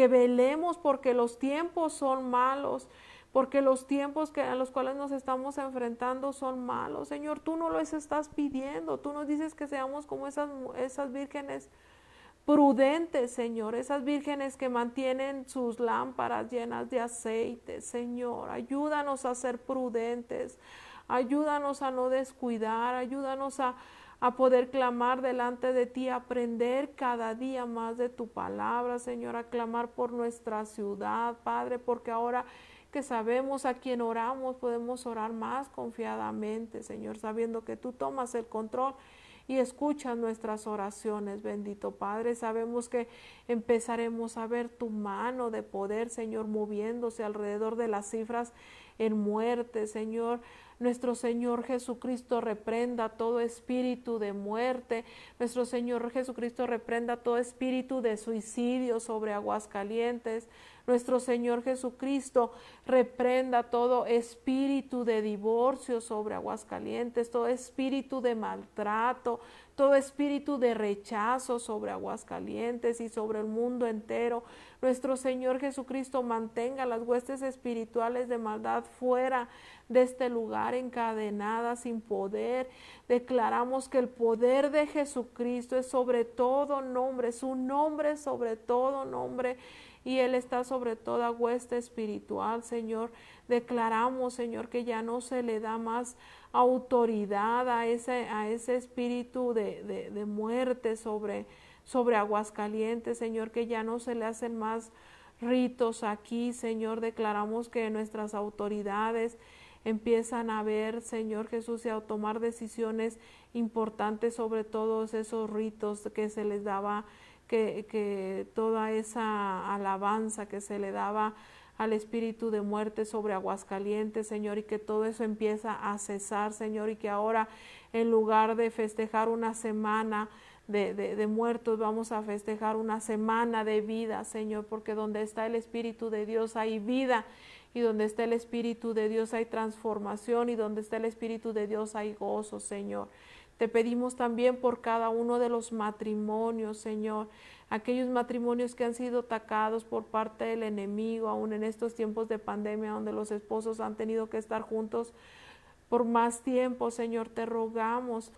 velemos, porque los tiempos son malos, porque los tiempos a los cuales nos estamos enfrentando son malos. Señor, tú no los estás pidiendo, tú nos dices que seamos como esas vírgenes prudentes, Señor, esas vírgenes que mantienen sus lámparas llenas de aceite. Señor, ayúdanos a ser prudentes, ayúdanos a no descuidar, ayúdanos a poder clamar delante de ti, a aprender cada día más de tu palabra, Señor, a clamar por nuestra ciudad, Padre, porque ahora que sabemos a quién oramos, podemos orar más confiadamente, Señor, sabiendo que tú tomas el control y escuchas nuestras oraciones, bendito Padre. Sabemos que empezaremos a ver tu mano de poder, Señor, moviéndose alrededor de las cifras en muerte, Señor. Nuestro Señor Jesucristo reprenda todo espíritu de muerte. Nuestro Señor Jesucristo reprenda todo espíritu de suicidio sobre Aguascalientes. Nuestro Señor Jesucristo reprenda todo espíritu de divorcio sobre Aguascalientes, todo espíritu de maltrato, todo espíritu de rechazo sobre Aguascalientes y sobre el mundo entero. Nuestro Señor Jesucristo mantenga las huestes espirituales de maldad fuera de este lugar, encadenadas, sin poder. Declaramos que el poder de Jesucristo es sobre todo nombre, su nombre es sobre todo nombre, y Él está sobre toda hueste espiritual, Señor. Declaramos, Señor, que ya no se le da más autoridad a ese espíritu de muerte sobre Aguascalientes, Señor, que ya no se le hacen más ritos aquí, Señor. Declaramos que nuestras autoridades empiezan a ver, Señor Jesús, y a tomar decisiones importantes sobre todos esos ritos que se les daba, que toda esa alabanza que se le daba al espíritu de muerte sobre Aguascalientes, Señor, y que todo eso empieza a cesar, Señor, y que ahora, en lugar de festejar una semana de muertos, vamos a festejar una semana de vida, Señor, porque donde está el Espíritu de Dios hay vida, y donde está el Espíritu de Dios hay transformación, y donde está el Espíritu de Dios hay gozo, Señor. Te pedimos también por cada uno de los matrimonios, Señor, aquellos matrimonios que han sido atacados por parte del enemigo, aún en estos tiempos de pandemia, donde los esposos han tenido que estar juntos por más tiempo, Señor. Te rogamos,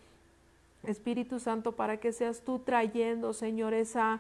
Espíritu Santo, para que seas tú trayendo, Señor, esa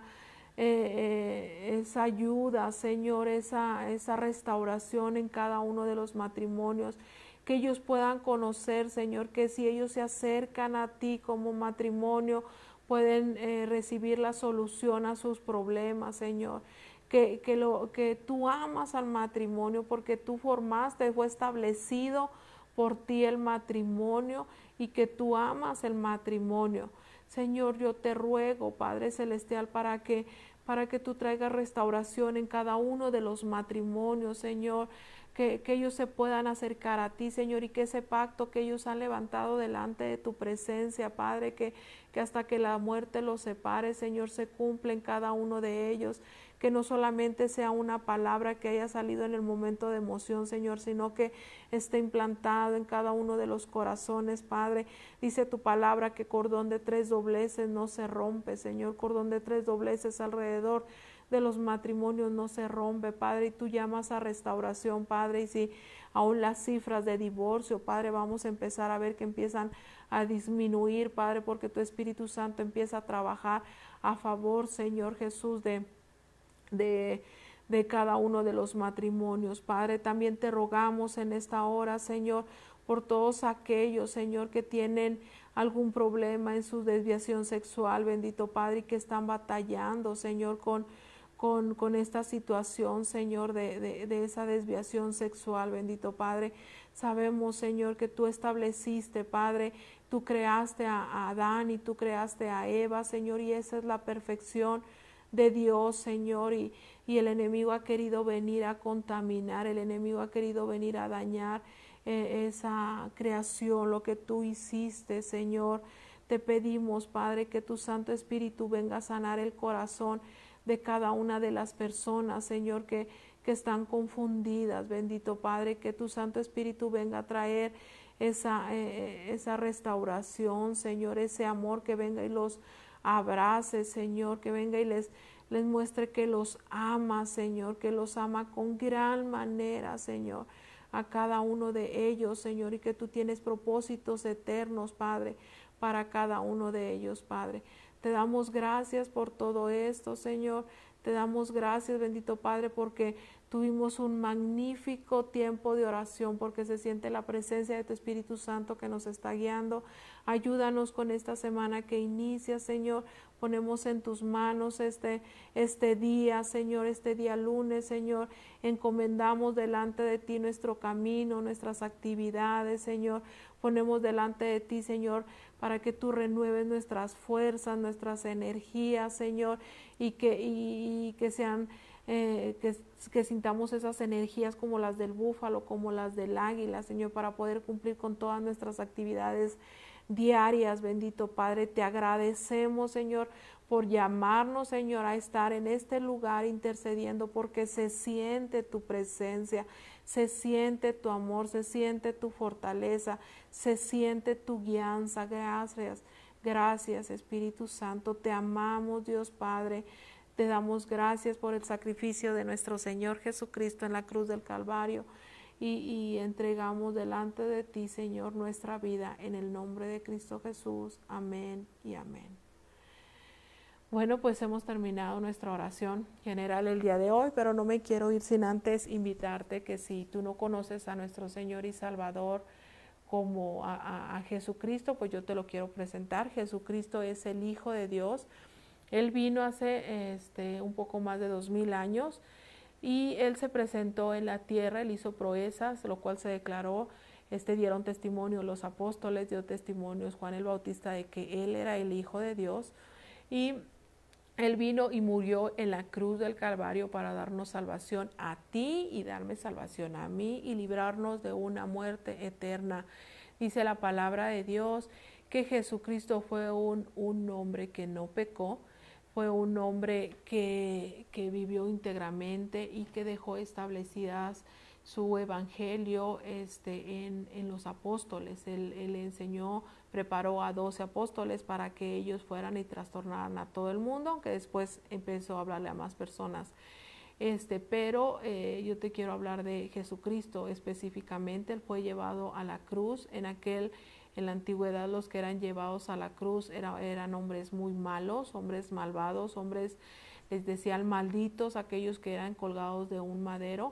ayuda, Señor, esa restauración en cada uno de los matrimonios, que ellos puedan conocer, Señor, que si ellos se acercan a ti como matrimonio, pueden recibir la solución a sus problemas, Señor. Que tú amas al matrimonio, porque tú formaste, fue establecido por ti el matrimonio, y que tú amas el matrimonio. Señor, yo te ruego, Padre Celestial, para que tú traigas restauración en cada uno de los matrimonios, Señor, que ellos se puedan acercar a ti, Señor, y que ese pacto que ellos han levantado delante de tu presencia, Padre, que hasta que la muerte los separe, Señor, se cumple en cada uno de ellos, que no solamente sea una palabra que haya salido en el momento de emoción, Señor, sino que esté implantado en cada uno de los corazones, Padre. Dice tu palabra que cordón de 3 dobleces no se rompe, Señor, cordón de 3 dobleces alrededor de los matrimonios no se rompe, Padre, y tú llamas a restauración, Padre, y si aún las cifras de divorcio, Padre, vamos a empezar a ver que empiezan a disminuir, Padre, porque tu Espíritu Santo empieza a trabajar a favor, Señor Jesús, de cada uno de los matrimonios, Padre. También te rogamos en esta hora, Señor, por todos aquellos, Señor, que tienen algún problema en su desviación sexual, bendito Padre, y que están batallando, Señor, con con esta situación, Señor, de esa desviación sexual, bendito Padre. Sabemos, Señor, que tú estableciste, Padre, tú creaste a Adán y tú creaste a Eva, Señor, y esa es la perfección de Dios, Señor, y el enemigo ha querido venir a contaminar, el enemigo ha querido venir a dañar esa creación, lo que tú hiciste, Señor. Te pedimos, Padre, que tu Santo Espíritu venga a sanar el corazón de cada una de las personas, Señor, que están confundidas, bendito Padre, que tu Santo Espíritu venga a traer esa restauración, Señor, ese amor, que venga y los abrace, Señor, que venga y les muestre que los ama, Señor, que los ama con gran manera, Señor, a cada uno de ellos, Señor, y que tú tienes propósitos eternos, Padre, para cada uno de ellos, Padre. Te damos gracias por todo esto, Señor. Te damos gracias, bendito Padre, porque tuvimos un magnífico tiempo de oración, porque se siente la presencia de tu Espíritu Santo que nos está guiando. Ayúdanos con esta semana que inicia, Señor. Ponemos en tus manos este día, Señor, este día lunes, Señor. Encomendamos delante de ti nuestro camino, nuestras actividades, Señor. Ponemos delante de ti, Señor, para que tú renueves nuestras fuerzas, nuestras energías, Señor, y que sean, que sintamos esas energías como las del búfalo, como las del águila, Señor, para poder cumplir con todas nuestras actividades diarias, bendito Padre. Te agradecemos, Señor, por llamarnos, Señor, a estar en este lugar intercediendo, porque se siente tu presencia, se siente tu amor, se siente tu fortaleza, se siente tu guianza. Gracias, gracias, Espíritu Santo. Te amamos, Dios Padre. Te damos gracias por el sacrificio de nuestro Señor Jesucristo en la cruz del Calvario. Y entregamos delante de ti, Señor, nuestra vida en el nombre de Cristo Jesús. Amén y amén. Bueno, pues hemos terminado nuestra oración general el día de hoy, pero no me quiero ir sin antes invitarte que si tú no conoces a nuestro Señor y Salvador como a Jesucristo, pues yo te lo quiero presentar. Jesucristo es el Hijo de Dios. Él vino hace un poco más de 2000 años. Y él se presentó en la tierra, él hizo proezas, lo cual se declaró, dieron testimonio los apóstoles, dio testimonios Juan el Bautista de que él era el Hijo de Dios. Y él vino y murió en la cruz del Calvario para darnos salvación a ti y darme salvación a mí y librarnos de una muerte eterna. Dice la palabra de Dios que Jesucristo fue un hombre que no pecó, fue un hombre que vivió íntegramente y que dejó establecidas su evangelio en los apóstoles. Él enseñó, preparó a 12 apóstoles para que ellos fueran y trastornaran a todo el mundo, aunque después empezó a hablarle a más personas. Pero yo te quiero hablar de Jesucristo específicamente. Él fue llevado a la cruz. En la antigüedad los que eran llevados a la cruz eran hombres muy malos, hombres malvados, hombres, les decían malditos, aquellos que eran colgados de un madero.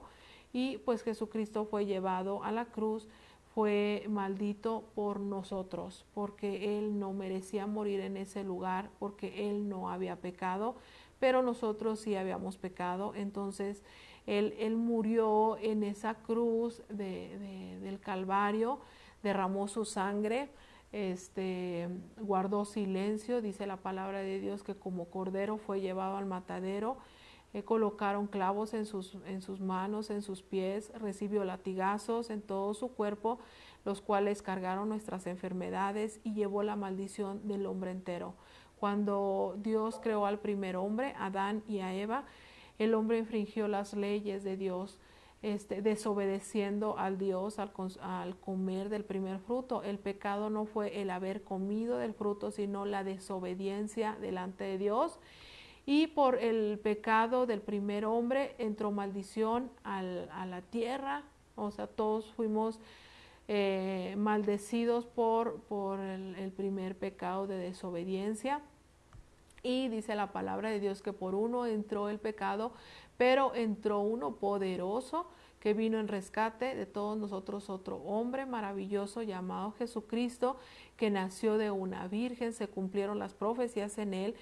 Y pues Jesucristo fue llevado a la cruz, fue maldito por nosotros, porque Él no merecía morir en ese lugar, porque Él no había pecado, pero nosotros sí habíamos pecado. Entonces Él murió en esa cruz del Calvario, derramó su sangre, guardó silencio. Dice la palabra de Dios que como cordero fue llevado al matadero. Colocaron clavos en sus manos, en sus pies, recibió latigazos en todo su cuerpo, los cuales cargaron nuestras enfermedades y llevó la maldición del hombre entero. Cuando Dios creó al primer hombre, Adán y a Eva, el hombre infringió las leyes de Dios, desobedeciendo al Dios al comer del primer fruto. El pecado no fue el haber comido del fruto, sino la desobediencia delante de Dios. Y por el pecado del primer hombre entró maldición a la tierra. O sea, todos fuimos maldecidos por el primer pecado de desobediencia. Y dice la palabra de Dios que por uno entró el pecado, pero entró uno poderoso que vino en rescate de todos nosotros, otro hombre maravilloso llamado Jesucristo, que nació de una virgen, se cumplieron las profecías en él,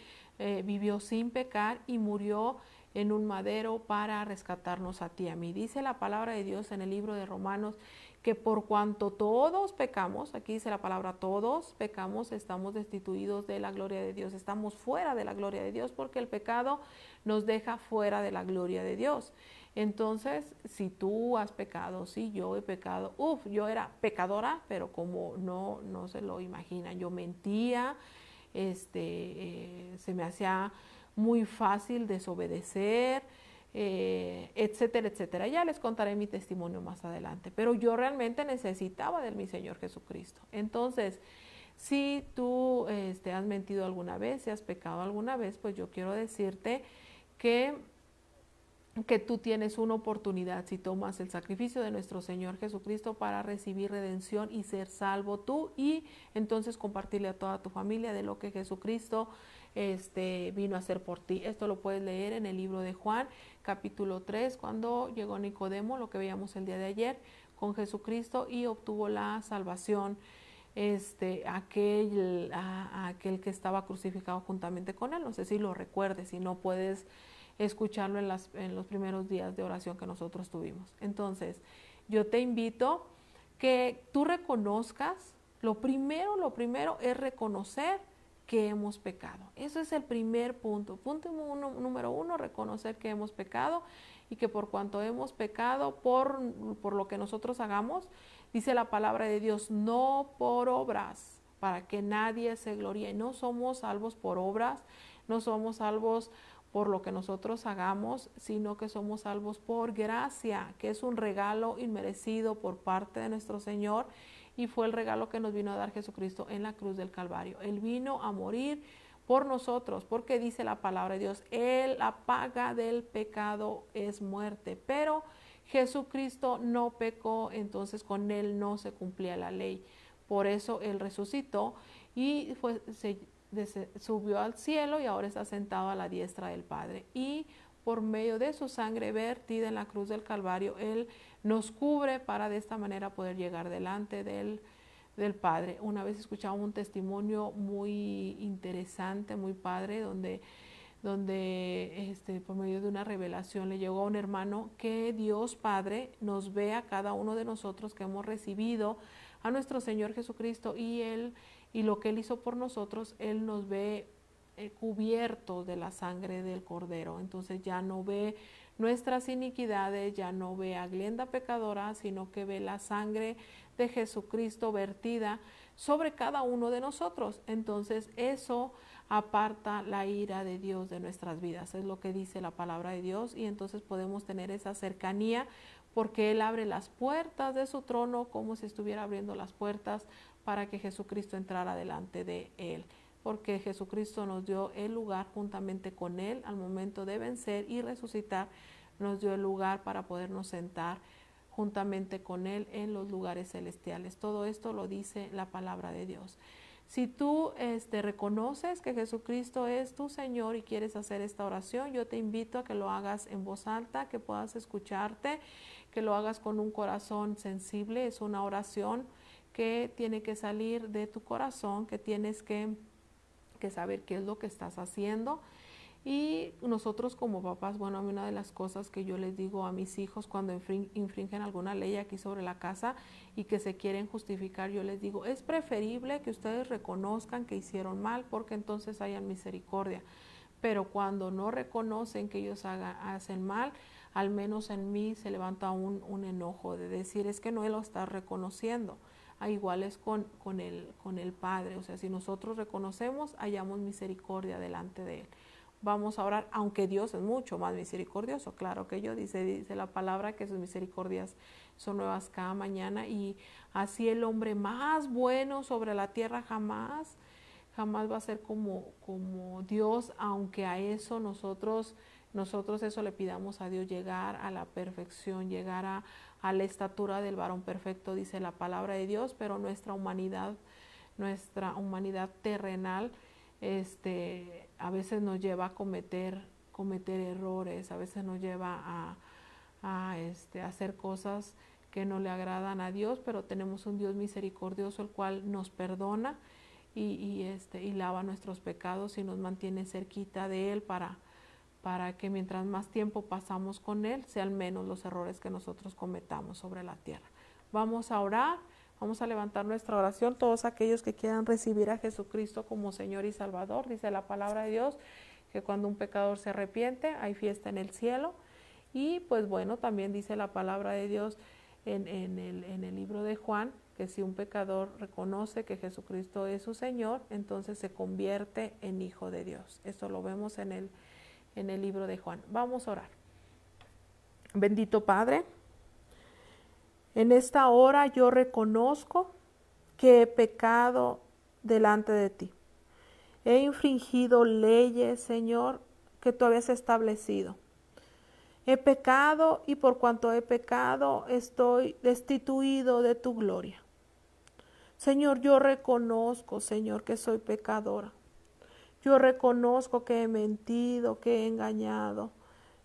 vivió sin pecar y murió en un madero para rescatarnos a ti y a mí. Dice la palabra de Dios en el libro de Romanos que por cuanto todos pecamos, aquí dice la palabra todos pecamos, estamos destituidos de la gloria de Dios, estamos fuera de la gloria de Dios porque el pecado nos deja fuera de la gloria de Dios. Entonces, si tú has pecado, si yo he pecado, yo era pecadora, pero como no se lo imaginan, yo mentía, se me hacía muy fácil desobedecer, etcétera, etcétera. Ya les contaré mi testimonio más adelante, pero yo realmente necesitaba de mi Señor Jesucristo. Entonces, si tú has mentido alguna vez, si has pecado alguna vez, pues yo quiero decirte que tú tienes una oportunidad si tomas el sacrificio de nuestro Señor Jesucristo para recibir redención y ser salvo tú y entonces compartirle a toda tu familia de lo que Jesucristo vino a hacer por ti. Esto lo puedes leer en el libro de Juan, capítulo 3, cuando llegó Nicodemo, lo que veíamos el día de ayer, con Jesucristo y obtuvo la salvación. Aquel que estaba crucificado juntamente con él. No sé si lo recuerdes, si no puedes escucharlo en los primeros días de oración que nosotros tuvimos. Entonces, yo te invito que tú reconozcas, lo primero es reconocer que hemos pecado. Eso es el primer punto. Punto número uno, reconocer que hemos pecado y que por cuanto hemos pecado, por lo que nosotros hagamos, dice la palabra de Dios, no por obras, para que nadie se gloríe. No somos salvos por obras, no somos salvos por lo que nosotros hagamos, sino que somos salvos por gracia, que es un regalo inmerecido por parte de nuestro Señor y fue el regalo que nos vino a dar Jesucristo en la cruz del Calvario. Él vino a morir por nosotros, porque dice la palabra de Dios, la paga del pecado es muerte, pero Jesucristo no pecó, entonces con él no se cumplía la ley. Por eso él resucitó y subió al cielo y ahora está sentado a la diestra del Padre. Y por medio de su sangre vertida en la cruz del Calvario, él nos cubre para de esta manera poder llegar delante del Padre. Una vez escuchaba un testimonio muy interesante, muy padre, donde por medio de una revelación le llegó a un hermano que Dios Padre nos ve a cada uno de nosotros que hemos recibido a nuestro Señor Jesucristo y lo que Él hizo por nosotros, Él nos ve cubiertos de la sangre del Cordero. Entonces ya no ve nuestras iniquidades, ya no ve a Glenda pecadora, sino que ve la sangre de Jesucristo vertida sobre cada uno de nosotros. Entonces eso aparta la ira de Dios de nuestras vidas, es lo que dice la palabra de Dios, y entonces podemos tener esa cercanía porque Él abre las puertas de su trono como si estuviera abriendo las puertas para que Jesucristo entrara delante de Él, porque Jesucristo nos dio el lugar juntamente con Él al momento de vencer y resucitar, nos dio el lugar para podernos sentar juntamente con Él en los lugares celestiales. Todo esto lo dice la palabra de Dios. Si tú reconoces que Jesucristo es tu Señor y quieres hacer esta oración, yo te invito a que lo hagas en voz alta, que puedas escucharte, que lo hagas con un corazón sensible. Es una oración que tiene que salir de tu corazón, que tienes que saber qué es lo que estás haciendo. Y nosotros como papás, bueno, a mí una de las cosas que yo les digo a mis hijos cuando infringen alguna ley aquí sobre la casa y que se quieren justificar, yo les digo, es preferible que ustedes reconozcan que hicieron mal porque entonces hayan misericordia. Pero cuando no reconocen que ellos hacen mal, al menos en mí se levanta un enojo de decir, es que no lo está reconociendo. Igual es con el Padre, o sea, si nosotros reconocemos, hallamos misericordia delante de Él. Vamos a orar, aunque Dios es mucho más misericordioso, claro que yo, dice la palabra que sus misericordias son nuevas cada mañana, y así el hombre más bueno sobre la tierra jamás va a ser como Dios, aunque a eso nosotros eso le pidamos a Dios, llegar a la perfección, llegar a la estatura del varón perfecto, dice la palabra de Dios, pero nuestra humanidad terrenal, a veces nos lleva a cometer errores, a veces nos lleva a hacer cosas que no le agradan a Dios, pero tenemos un Dios misericordioso, el cual nos perdona y lava nuestros pecados y nos mantiene cerquita de Él para para que mientras más tiempo pasamos con Él, sean menos los errores que nosotros cometamos sobre la tierra. Vamos a orar, vamos a levantar nuestra oración, todos aquellos que quieran recibir a Jesucristo como Señor y Salvador. Dice la palabra de Dios que cuando un pecador se arrepiente, hay fiesta en el cielo. Y pues bueno, también dice la palabra de Dios en el libro de Juan, que si un pecador reconoce que Jesucristo es su Señor, entonces se convierte en hijo de Dios. Esto lo vemos en el libro de Juan. Vamos a orar. Bendito Padre, en esta hora yo reconozco que he pecado delante de ti. He infringido leyes, Señor, que tú habías establecido. He pecado y por cuanto he pecado estoy destituido de tu gloria. Señor, yo reconozco, Señor, que soy pecadora. Yo reconozco que he mentido, que he engañado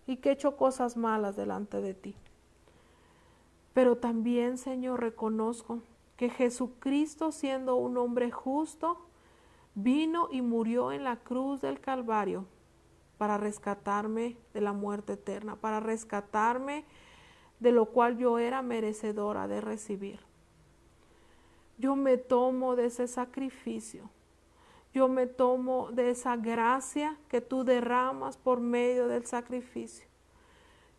y que he hecho cosas malas delante de ti. Pero también, Señor, reconozco que Jesucristo, siendo un hombre justo, vino y murió en la cruz del Calvario para rescatarme de la muerte eterna, para rescatarme de lo cual yo era merecedora de recibir. Yo me tomo de ese sacrificio. Yo me tomo de esa gracia que tú derramas por medio del sacrificio.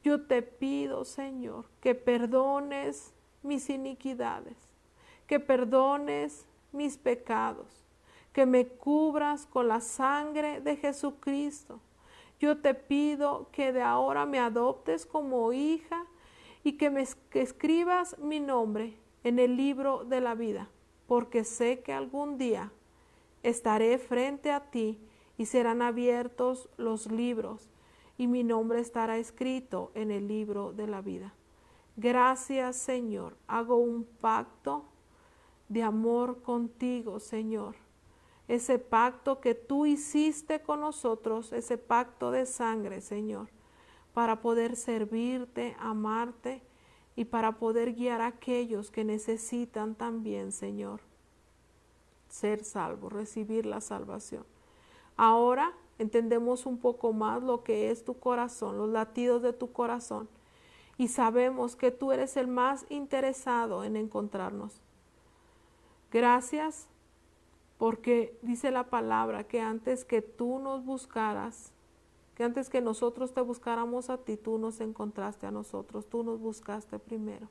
Yo te pido, Señor, que perdones mis iniquidades, que perdones mis pecados, que me cubras con la sangre de Jesucristo. Yo te pido que de ahora me adoptes como hija y que escribas mi nombre en el libro de la vida, porque sé que algún día estaré frente a ti y serán abiertos los libros y mi nombre estará escrito en el libro de la vida. Gracias, Señor. Hago un pacto de amor contigo, Señor. Ese pacto que tú hiciste con nosotros, ese pacto de sangre, Señor, para poder servirte, amarte y para poder guiar a aquellos que necesitan también, Señor, ser salvos, recibir la salvación. Ahora entendemos un poco más lo que es tu corazón, los latidos de tu corazón, y sabemos que tú eres el más interesado en encontrarnos. Gracias, porque dice la palabra que antes que tú nos buscaras, que antes que nosotros te buscáramos a ti, tú nos encontraste a nosotros, tú nos buscaste primero.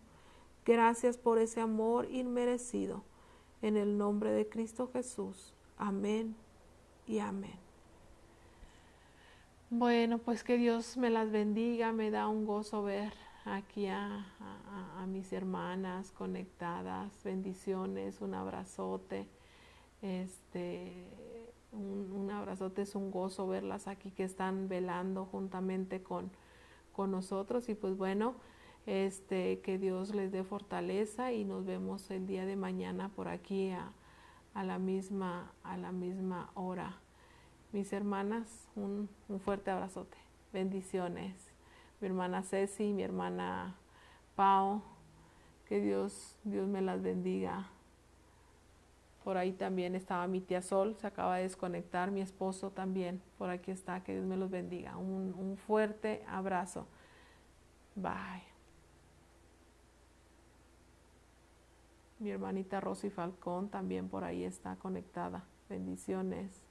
Gracias por ese amor inmerecido. En el nombre de Cristo Jesús. Amén y amén. Bueno, pues que Dios me las bendiga, me da un gozo ver aquí a mis hermanas conectadas, bendiciones, un abrazote, un abrazote, es un gozo verlas aquí que están velando juntamente con nosotros y pues bueno, que Dios les dé fortaleza y nos vemos el día de mañana por aquí a la misma hora. Mis hermanas, un fuerte abrazote, bendiciones. Mi hermana Ceci, mi hermana Pau, que Dios me las bendiga. Por ahí también estaba mi tía Sol, se acaba de desconectar, mi esposo también, por aquí está, que Dios me los bendiga. Un fuerte abrazo. Bye. Mi hermanita Rosy Falcón también por ahí está conectada. Bendiciones.